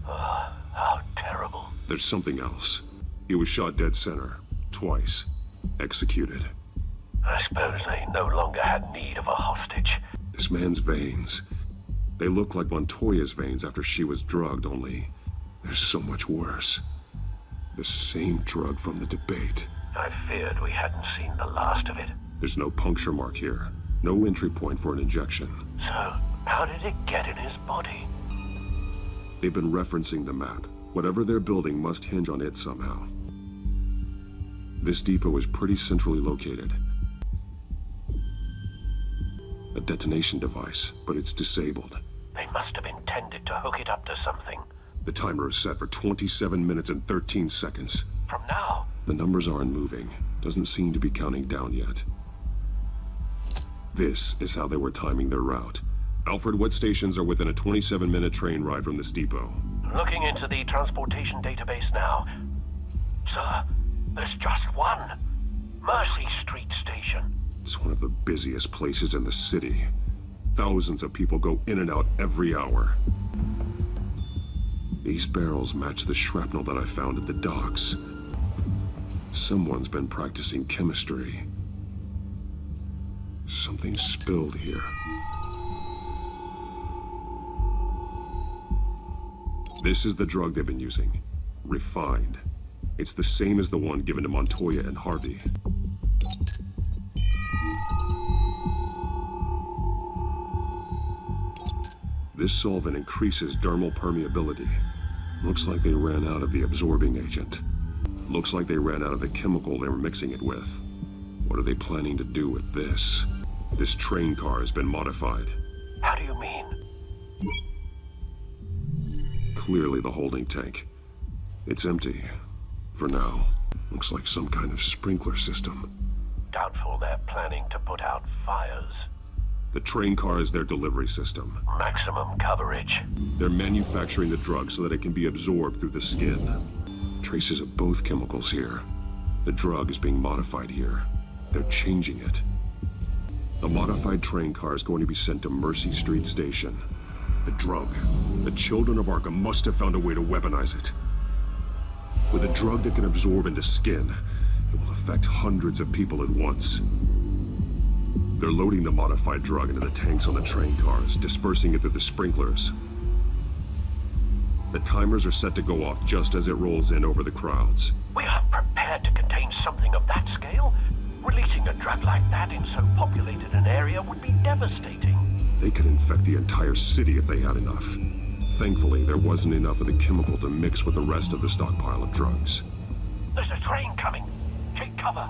How terrible.
There's something else. He was shot dead center. Twice. Executed.
I suppose they no longer had need of a hostage.
This man's veins. They look like Montoya's veins after she was drugged, only... There's so much worse. The same drug from the debate.
I feared we hadn't seen the last of it.
There's no puncture mark here. No entry point for an injection.
So, how did it get in his body?
They've been referencing the map. Whatever they're building must hinge on it somehow. This depot is pretty centrally located. A detonation device, but it's disabled.
They must have intended to hook it up to something.
The timer is set for 27 minutes and 13 seconds.
From now?
The numbers aren't moving. Doesn't seem to be counting down yet. This is how they were timing their route. Alfred, what stations are within a 27-minute train ride from this depot?
Looking into the transportation database now. Sir, there's just one. Mercy Street Station.
It's one of the busiest places in the city. Thousands of people go in and out every hour. These barrels match the shrapnel that I found at the docks. Someone's been practicing chemistry. Something spilled here. This is the drug they've been using. Refined. It's the same as the one given to Montoya and Harvey. This solvent increases dermal permeability. Looks like they ran out of the absorbing agent. Looks like they ran out of the chemical they were mixing it with. What are they planning to do with this? This train car has been modified.
How do you mean?
Clearly the holding tank. It's empty. For now. Looks like some kind of sprinkler system.
Doubtful they're planning to put out fires.
The train car is their delivery system.
Maximum coverage.
They're manufacturing the drug so that it can be absorbed through the skin. Traces of both chemicals here. The drug is being modified here. They're changing it. The modified train car is going to be sent to Mercy Street Station. The drug. The children of Arkham must have found a way to weaponize it. With a drug that can absorb into skin, it will affect hundreds of people at once. They're loading the modified drug into the tanks on the train cars, dispersing it through the sprinklers. The timers are set to go off just as it rolls in over the crowds.
We are prepared to contain something of that scale? Releasing a drug like that in so populated an area would be devastating.
They could infect the entire city if they had enough. Thankfully, there wasn't enough of the chemical to mix with the rest of the stockpile of drugs.
There's a train coming. Take cover.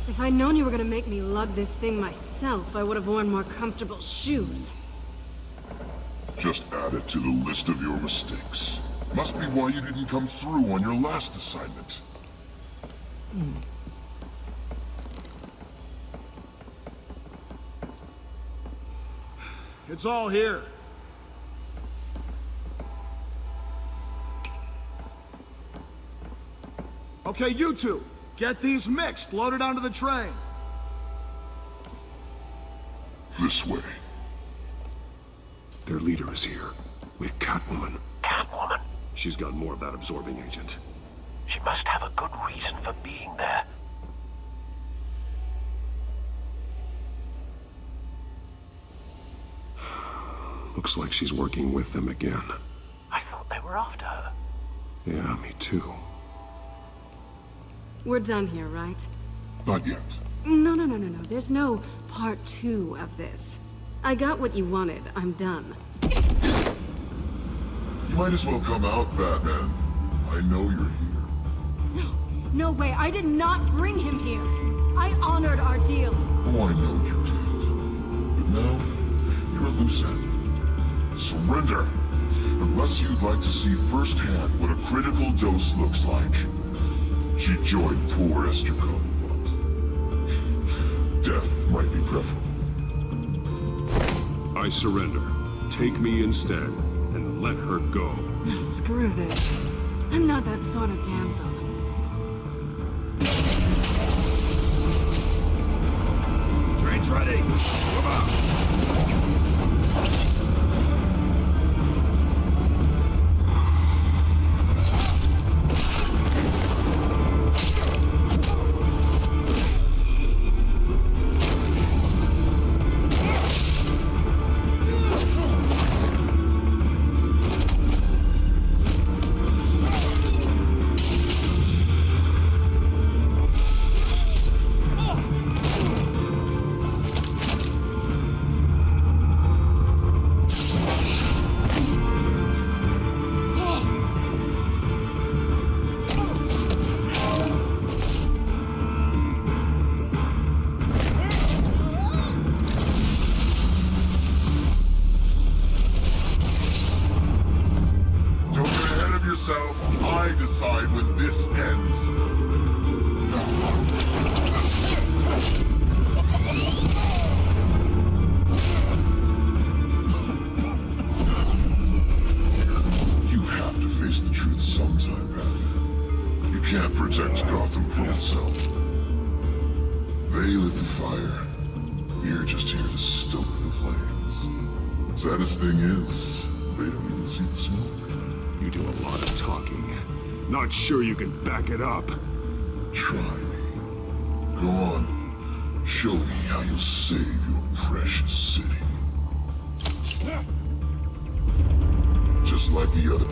If I'd known you were gonna make me lug this thing myself, I would have worn more comfortable shoes.
Just add it to the list of your mistakes. Must be why you didn't come through on your last assignment.
It's all here. Okay, you two, get these mixed, loaded onto the train.
This way.
Their leader is here, with Catwoman.
Catwoman?
She's got more of that absorbing agent.
She must have a good reason for being there.
Looks like she's working with them again.
I thought they were after her.
Yeah, me too.
We're done here, right?
Not yet.
No. There's no part 2 of this. I got what you wanted. I'm done.
You might as well come out, Batman. I know you're here.
No way. I did not bring him here. I honored our deal.
Oh, I know you did. But now, you're a loose end. Surrender. Unless you'd like to see firsthand what a critical dose looks like. She joined poor Esther Cullen. Death might be preferable.
I surrender. Take me instead, and let her go.
Now screw this. I'm not that sort of damsel.
Train's ready. Come on.
I decide when this ends. You have to face the truth sometime, Batman. You can't protect Gotham from itself. They lit the fire. We're just here to stoke the flames. Saddest thing is, they don't even see the smoke.
You do a lot of talking. Not sure you can back it up.
Try me. Go on. Show me how you'll save your precious city. Just like the other.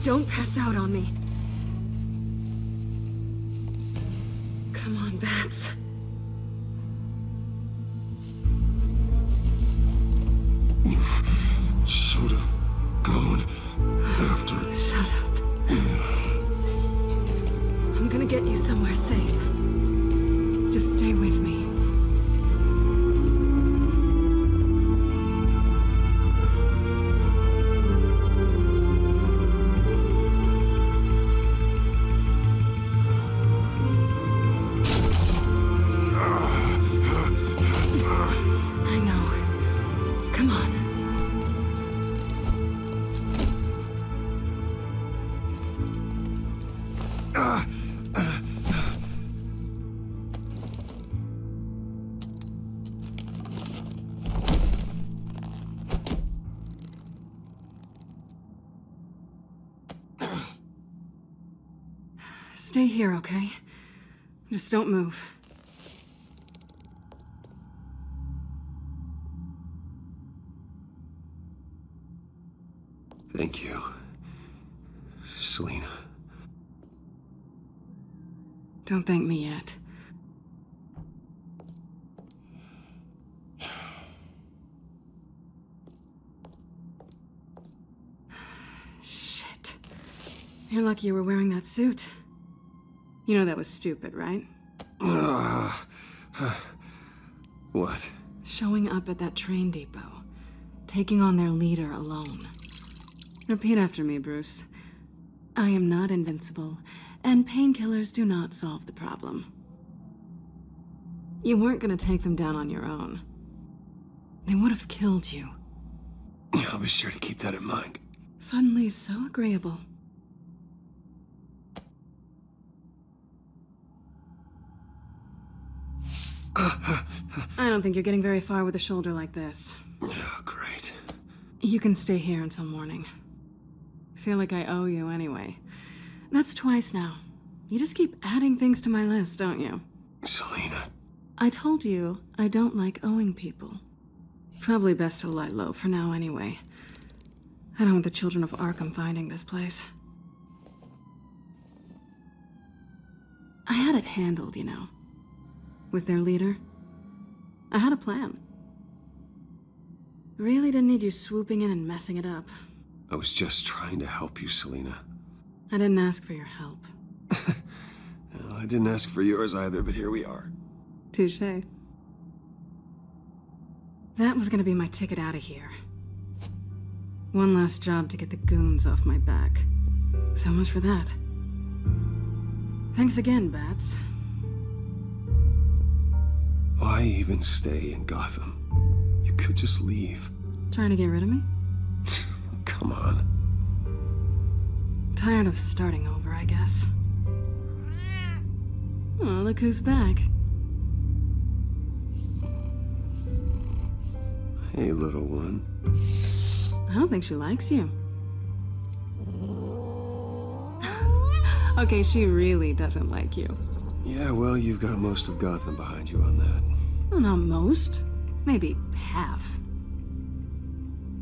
Don't pass out on me. Come on, Bats.
You should have gone after...
Shut up. I'm gonna get you somewhere safe. Just stay with me. I know. Come on. Stay here, okay? Just don't move.
Thank you, Selina.
Don't thank me yet. Shit. You're lucky you were wearing that suit. You know that was stupid, right?
What?
Showing up at that train depot. Taking on their leader alone. Repeat after me, Bruce. I am not invincible, and painkillers do not solve the problem. You weren't gonna take them down on your own. They would have killed you.
I'll be sure to keep that in mind.
Suddenly so agreeable. I don't think you're getting very far with a shoulder like this.
Oh, great.
You can stay here until morning. Feel like I owe you anyway. That's twice now. You just keep adding things to my list, don't you?
Selina.
I told you I don't like owing people. Probably best to lie low for now anyway. I don't want the children of Arkham finding this place. I had it handled, you know. With their leader. I had a plan. Really didn't need you swooping in and messing it up.
I was just trying to help you, Selina.
I didn't ask for your help.
Well, I didn't ask for yours either, but here we are.
Touché. That was gonna be my ticket out of here. One last job to get the goons off my back. So much for that. Thanks again, Bats.
Why even stay in Gotham? You could just leave.
Trying to get rid of me?
Come on.
Tired of starting over, I guess. Oh, look who's back.
Hey, little one.
I don't think she likes you. Okay, she really doesn't like you.
Yeah, well, you've got most of Gotham behind you on that.
Well, not most. Maybe half.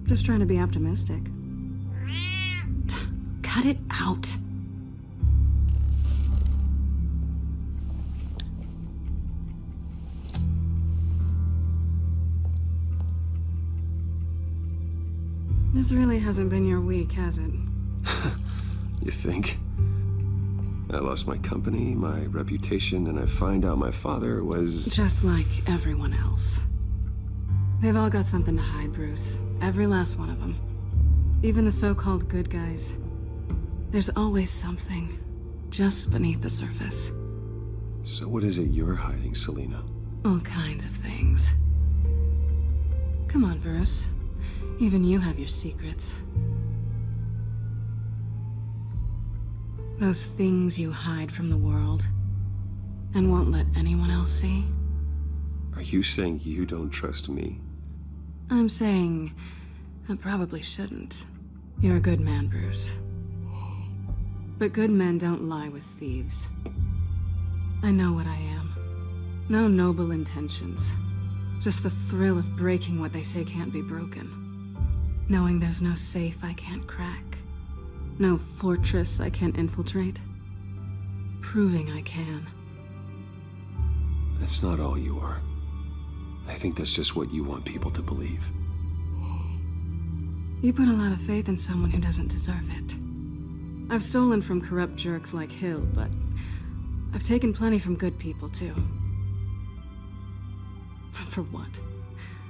Just trying to be optimistic. Cut it out. This really hasn't been your week, has it?
You think? I lost my company, my reputation, and I find out my father was...
Just like everyone else. They've all got something to hide, Bruce. Every last one of them. Even the so-called good guys. There's always something just beneath the surface.
So what is it you're hiding, Selina?
All kinds of things. Come on, Bruce. Even you have your secrets. Those things you hide from the world and won't let anyone else see.
Are you saying you don't trust me?
I'm saying I probably shouldn't. You're a good man, Bruce. But good men don't lie with thieves. I know what I am. No noble intentions. Just the thrill of breaking what they say can't be broken. Knowing there's no safe I can't crack. No fortress I can't infiltrate. Proving I can.
That's not all you are. I think that's just what you want people to believe.
You put a lot of faith in someone who doesn't deserve it. I've stolen from corrupt jerks like Hill, but I've taken plenty from good people, too. For what?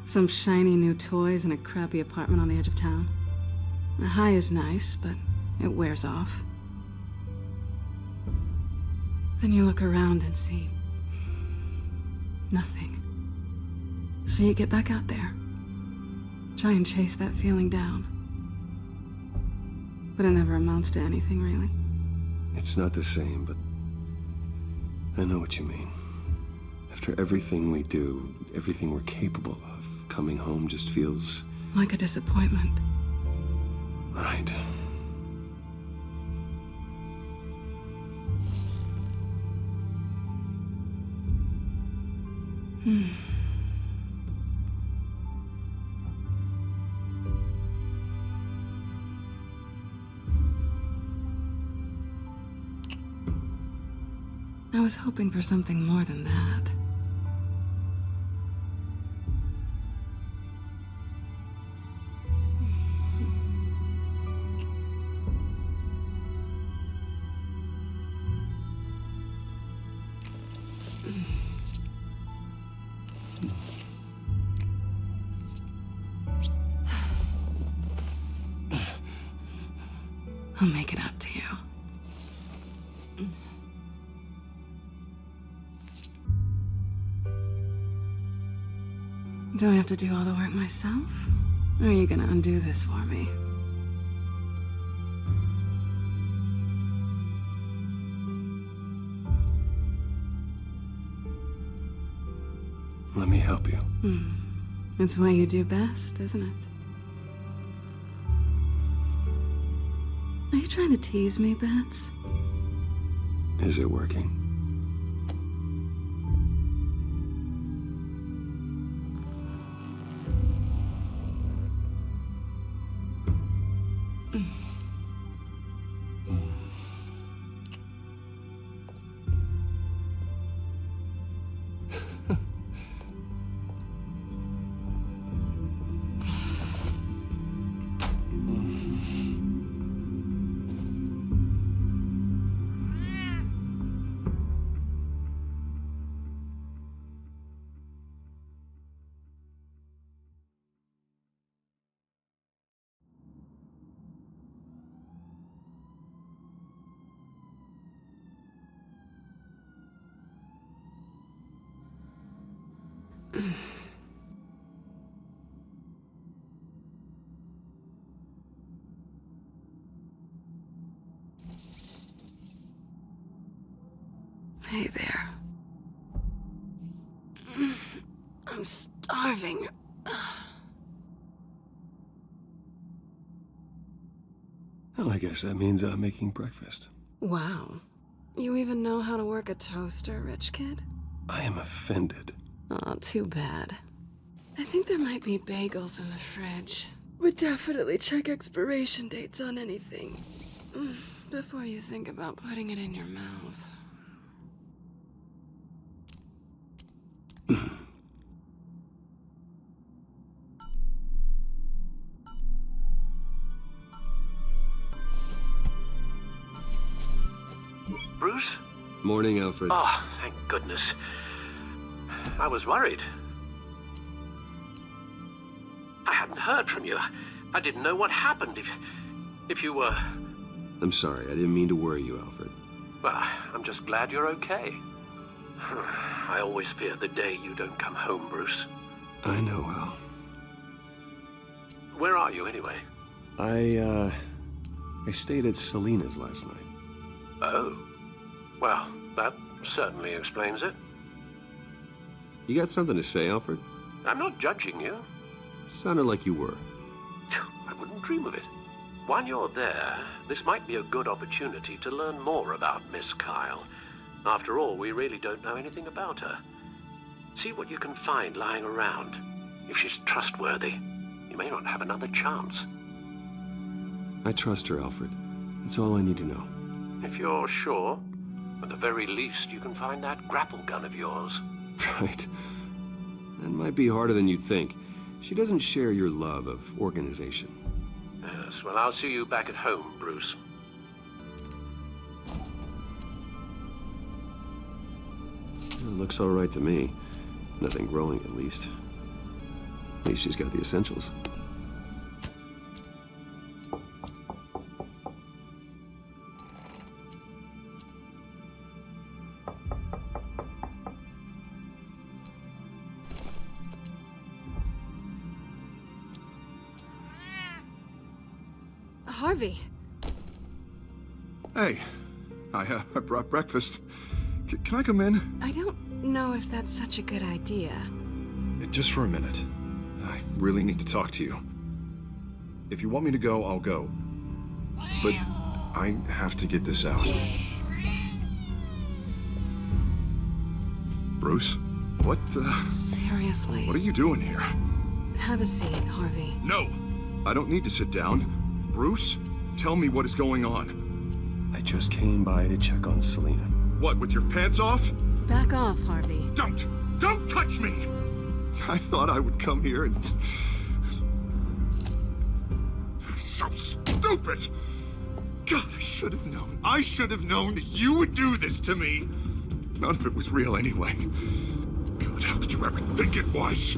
Some shiny new toys in a crappy apartment on the edge of town? The high is nice, but it wears off. Then you look around and see nothing. So you get back out there. Try and chase that feeling down. But it never amounts to anything, really.
It's not the same, but I know what you mean. After everything we do, everything we're capable of, coming home just feels...
like a disappointment.
Right.
I was hoping for something more than that. I'll make it up to you. Do I have to do all the work myself? Or are you gonna undo this for me?
Let me help you.
It's what you do best, isn't it? Are you trying to tease me, Bats?
Is it working?
Hey there. I'm starving.
Well, I guess that means I'm making breakfast.
Wow. You even know how to work a toaster, rich kid?
I am offended.
Aw, too bad. I think there might be bagels in the fridge. But definitely check expiration dates on anything before you think about putting it in your mouth.
Bruce?
Morning, Alfred.
Oh, thank goodness. I was worried. I hadn't heard from you. I didn't know what happened if you were...
I'm sorry, I didn't mean to worry you, Alfred.
Well, I'm just glad you're okay. I always fear the day you don't come home, Bruce.
I know, Al.
Where are you, anyway?
I stayed at Selena's last night.
Oh. Well, that certainly explains it.
You got something to say, Alfred?
I'm not judging you.
Sounded like you were.
I wouldn't dream of it. While you're there, this might be a good opportunity to learn more about Miss Kyle. After all, we really don't know anything about her. See what you can find lying around. If she's trustworthy, you may not have another chance.
I trust her, Alfred. That's all I need to know.
If you're sure, at the very least, you can find that grapple gun of yours.
Right. That might be harder than you'd think. She doesn't share your love of organization.
Yes, well, I'll see you back at home, Bruce.
It looks all right to me. Nothing growing, at least. At least she's got the essentials.
Harvey.
Hey, I brought breakfast. Can I come in?
I don't know if that's such a good idea.
Just for a minute. I really need to talk to you. If you want me to go, I'll go. But I have to get this out. Bruce? What
Seriously.
What are you doing here?
Have a seat, Harvey.
No! I don't need to sit down. Bruce, tell me what is going on.
I just came by to check on Selina.
What, with your pants off?
Back off, Harvey.
Don't touch me! I thought I would come here and... So stupid! God, I should have known. I should have known that you would do this to me. None of it was real anyway. God, how could you ever think it was?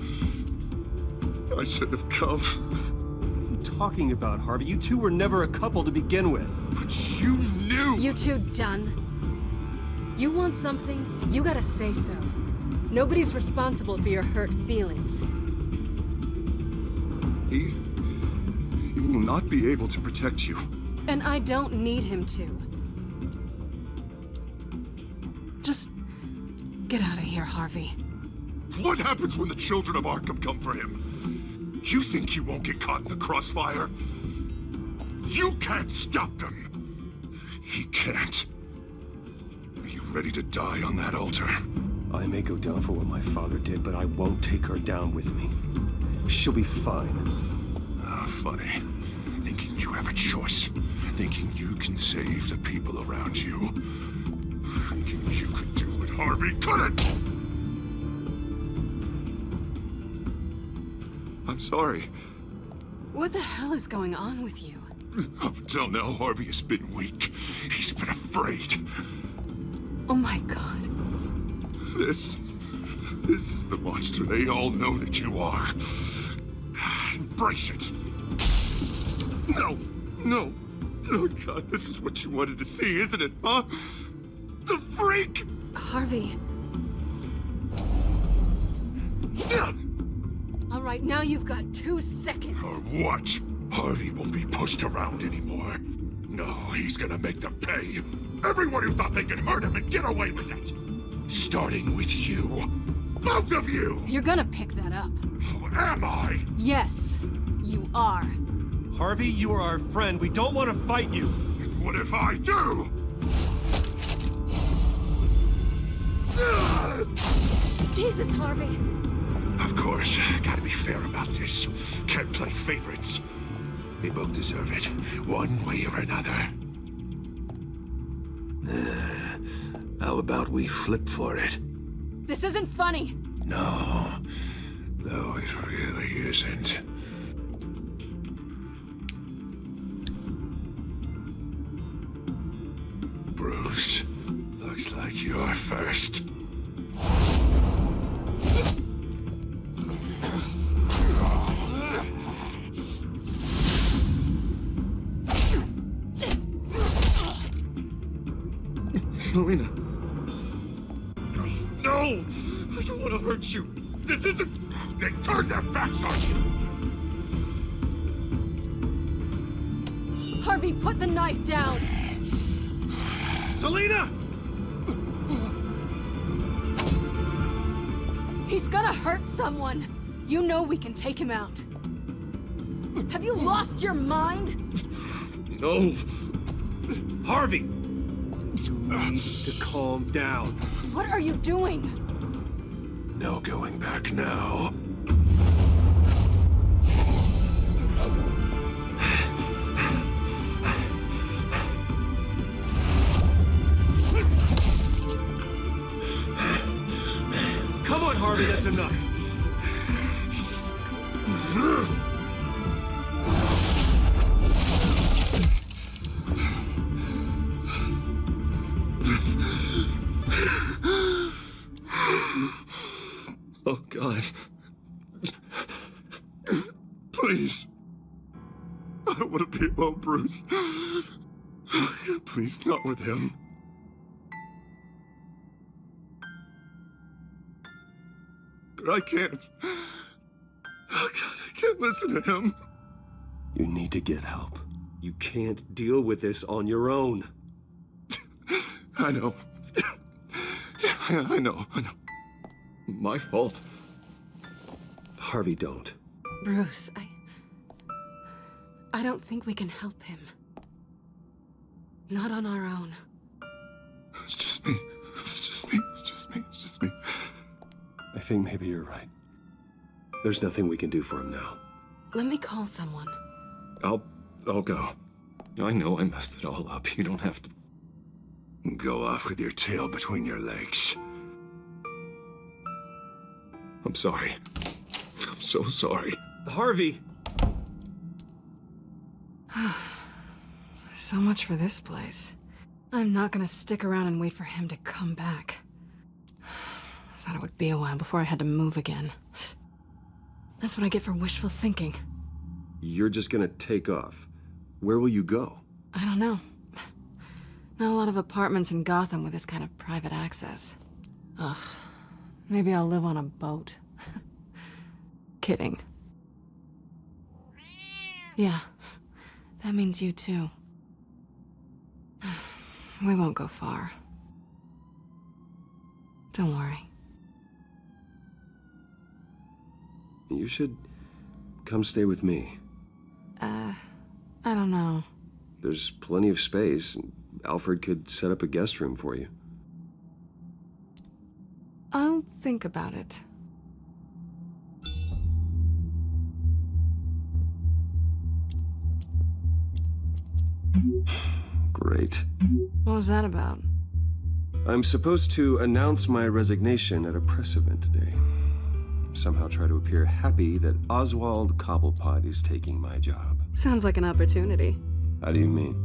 I shouldn't have come.
What are you talking about, Harvey? You two were never a couple to begin with.
But you knew!
You two done? You want something, you gotta say so. Nobody's responsible for your hurt feelings.
He will not be able to protect you.
And I don't need him to. Just get out of here, Harvey.
What happens when the children of Arkham come for him? You think he won't get caught in the crossfire? You can't stop them. He can't. Are you ready to die on that altar?
I may go down for what my father did, but I won't take her down with me. She'll be fine.
Ah, funny. Thinking you have a choice. Thinking you can save the people around you. Thinking you could do what Harvey couldn't!
I'm sorry.
What the hell is going on with you?
Up until now, Harvey has been weak. He's been afraid.
Oh my God.
This is the monster they all know that you are. Embrace it. No. Oh God, this is what you wanted to see, isn't it, huh? The freak!
Harvey. All right, now you've got 2 seconds.
Or what? Harvey won't be pushed around anymore. No, he's gonna make them pay. Everyone who thought they could hurt him and get away with it. Starting with you. Both of you!
You're gonna pick that up.
Oh, am I?
Yes, you are.
Harvey, you are our friend. We don't want to fight you.
And what if I do?
Jesus, Harvey.
Of course, gotta be fair about this. Can't play favorites. They both deserve it, one way or another. How about we flip for it?
This isn't funny.
No, it really isn't. Bruce, looks like you're first.
Selina.
No! I don't want to hurt you. This isn't... They turned their backs on you.
Harvey, put the knife down.
Selina!
He's gonna hurt someone. You know we can take him out. Have you lost your mind?
No. Harvey! You need to calm down.
What are you doing?
No going back now.
Please. I don't want to be alone, Bruce. Please, not with him. But I can't. Oh, God, I can't listen to him.
You need to get help. You can't deal with this on your own.
I know. Yeah, I know. My fault.
Harvey, don't.
Bruce, I don't think we can help him. Not on our own.
It's just me.
I think maybe you're right. There's nothing we can do for him now.
Let me call someone.
I'll go. I know I messed it all up. You don't have to go off with your tail between your legs. I'm sorry. I'm so sorry.
Harvey!
So much for this place. I'm not gonna stick around and wait for him to come back. Thought it would be a while before I had to move again. That's what I get for wishful thinking.
You're just gonna take off. Where will you go?
I don't know. Not a lot of apartments in Gotham with this kind of private access. Ugh. Maybe I'll live on a boat. Kidding. Yeah. That means you too. We won't go far. Don't worry.
You should come stay with me.
I don't know.
There's plenty of space. Alfred could set up a guest room for you.
I'll think about it.
Great.
What was that about?
I'm supposed to announce my resignation at a press event today. Somehow try to appear happy that Oswald Cobblepot is taking my job.
Sounds like an opportunity.
How do you mean?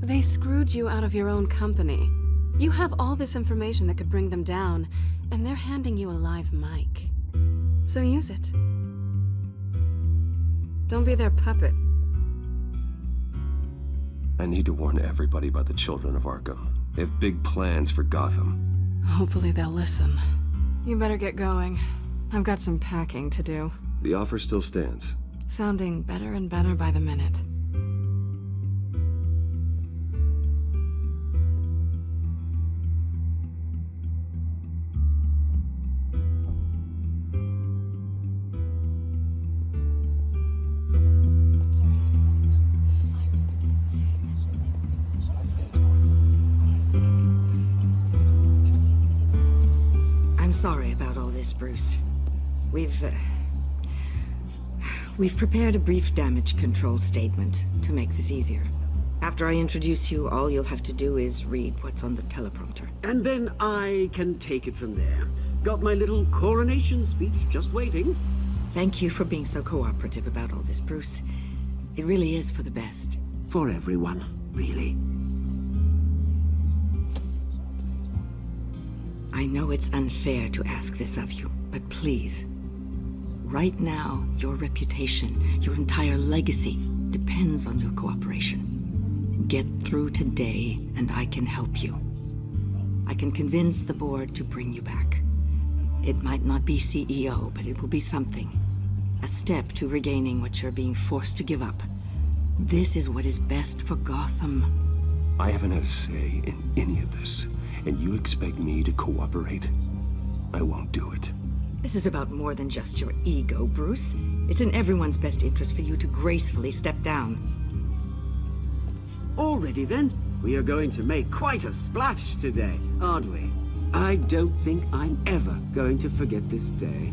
They screwed you out of your own company. You have all this information that could bring them down, and they're handing you a live mic. So use it. Don't be their puppet.
I need to warn everybody about the children of Arkham. They have big plans for Gotham.
Hopefully they'll listen. You better get going. I've got some packing to do.
The offer still stands.
Sounding better and better by the minute.
I'm sorry about all this, Bruce. We've prepared a brief damage control statement to make this easier. After I introduce you, all you'll have to do is read what's on the teleprompter.
And then I can take it from there. Got my little coronation speech just waiting.
Thank you for being so cooperative about all this, Bruce. It really is for the best.
For everyone, really.
I know it's unfair to ask this of you, but please. Right now, your reputation, your entire legacy, depends on your cooperation. Get through today, and I can help you. I can convince the board to bring you back. It might not be CEO, but it will be something. A step to regaining what you're being forced to give up. This is what is best for Gotham.
I haven't had a say in any of this, and you expect me to cooperate? I won't do it.
This is about more than just your ego, Bruce. It's in everyone's best interest for you to gracefully step down.
Already then, we are going to make quite a splash today, aren't we? I don't think I'm ever going to forget this day.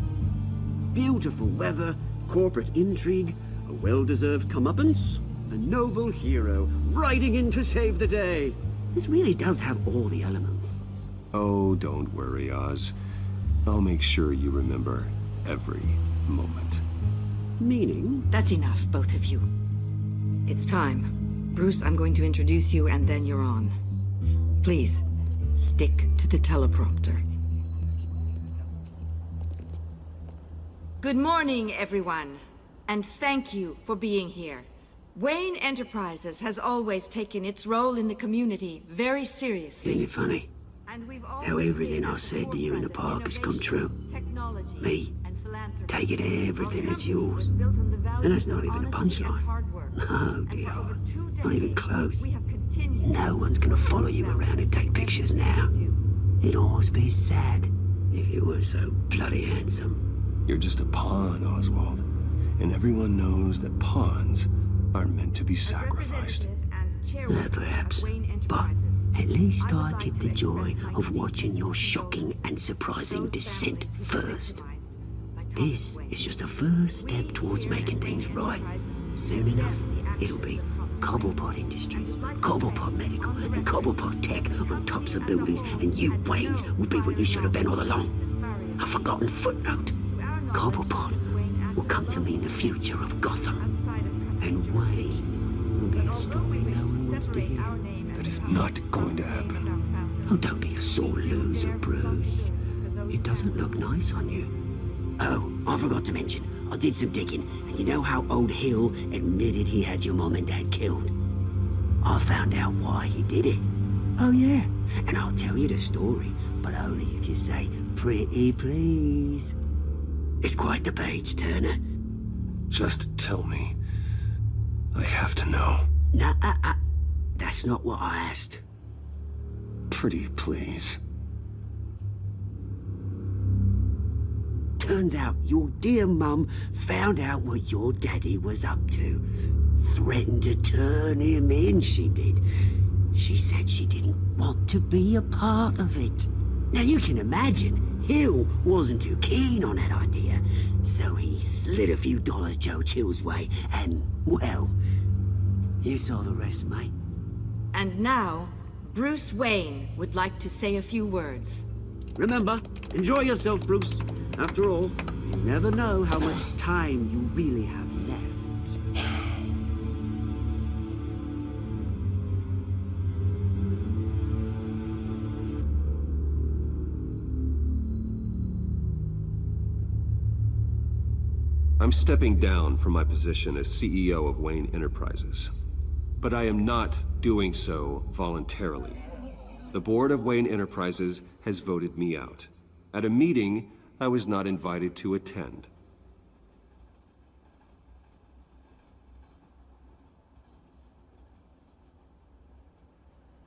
Beautiful weather, corporate intrigue, a well-deserved comeuppance, a noble hero riding in to save the day. This really does have all the elements.
Oh, don't worry, Oz. I'll make sure you remember every moment.
Meaning?
That's enough, both of you. It's time. Bruce, I'm going to introduce you, and then you're on. Please, stick to the teleprompter. Good morning, everyone. and thank you for being here. Wayne Enterprises has always taken its role in the community very seriously.
Isn't it funny? How everything I said to you in the park has come true. Me, taking everything that's yours. And that's not even a punchline. No, dear heart. Not even close. No one's gonna follow you around and take pictures now. It'd almost be sad if you were so bloody handsome.
You're just a pawn, Oswald. And everyone knows that pawns are meant to be sacrificed.
Perhaps. But at least I get the joy of watching your shocking and surprising descent first. This is just a first step towards making things right. Soon enough, it'll be Cobblepot Industries, Cobblepot Medical, and Cobblepot Tech on tops of buildings, and you, Waynes, will be what you should have been all along. A forgotten footnote. Cobblepot will come to mean the future of Gotham, and Wayne will be a story no one wants to hear.
That is not going to happen.
Oh, don't be a sore loser, Bruce. It doesn't look nice on you. Oh, I forgot to mention, I did some digging, and you know how old Hill admitted he had your mom and dad killed? I found out why he did it. Oh yeah, and I'll tell you the story, but only if you say, pretty please. It's quite the page, Turner.
Just tell me. I have to know.
Nah, that's not what I asked.
Pretty please.
Turns out your dear mum found out what your daddy was up to. Threatened to turn him in, she did. She said she didn't want to be a part of it. Now you can imagine, Hill wasn't too keen on that idea. So he slid a few dollars Joe Chill's way and, well, you saw the rest, mate.
And now, Bruce Wayne would like to say a few words.
Remember, enjoy yourself, Bruce. After all, you never know how much time you really have left.
I'm stepping down from my position as CEO of Wayne Enterprises. But I am not doing so voluntarily. The board of Wayne Enterprises has voted me out. At a meeting I was not invited to attend.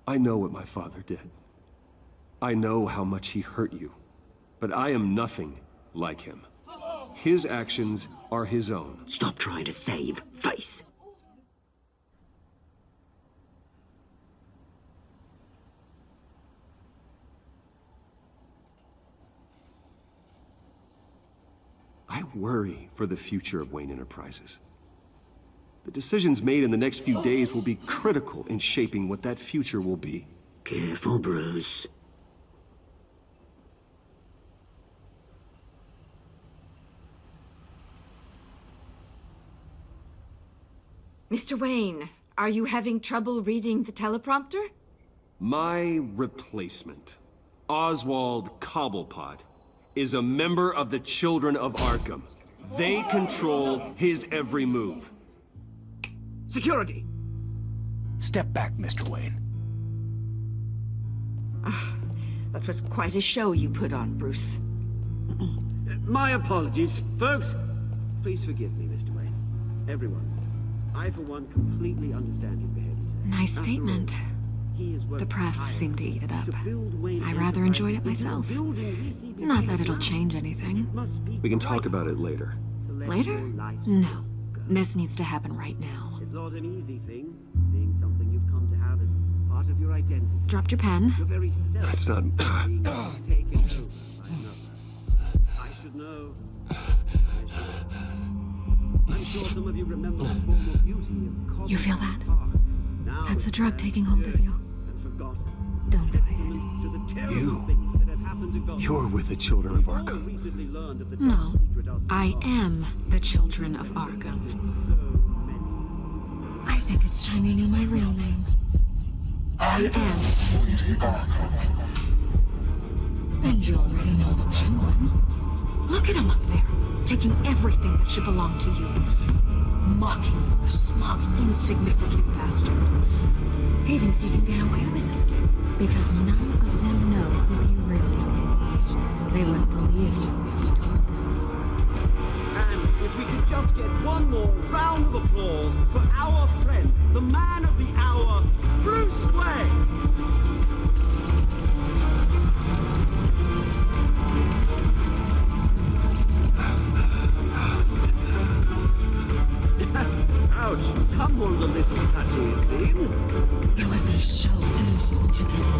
I know what my father did. I know how much he hurt you. But I am nothing like him. His actions are his own.
Stop trying to save face.
I worry for the future of Wayne Enterprises. The decisions made in the next few days will be critical in shaping what that future will be.
Careful, Bruce.
Mr. Wayne, are you having trouble reading the teleprompter?
My replacement, Oswald Cobblepot, is a member of the Children of Arkham. They control his every move.
Security!
Step back, Mr. Wayne.
That was quite a show you put on, Bruce.
My apologies, folks. Please forgive me, Mr. Wayne. Everyone. I, for one, completely understand his behavior today.
Nice statement. The press seemed to eat it up. I rather enjoyed it myself. Not that it'll change anything.
We can talk about it later.
Later? No. This needs to happen right now.
It's not an easy thing, seeing something you've come to have as part of your identity.
Dropped your pen?
Your very self.
That's not...
being taken over by another. I should know. I'm sure some of you remember the former beauty of
You feel that? That's the drug taking hold of you. Don't fight it.
You're with the Children of Arkham.
No, I am the Children of Arkham. I think it's time you knew my real name. I am Lady Arkham. And you already know the Penguin. Look at him up there,
taking everything that should belong to you. Mocking you, a smug, insignificant bastard.
He thinks he can get away with it. Because none of them know who he really is. They wouldn't believe you if you told them.
And if we could just get one more round of applause for our friend, the man of the hour, Bruce Wayne! Ouch, someone's a little touchy, it seems.
It would be so easy to get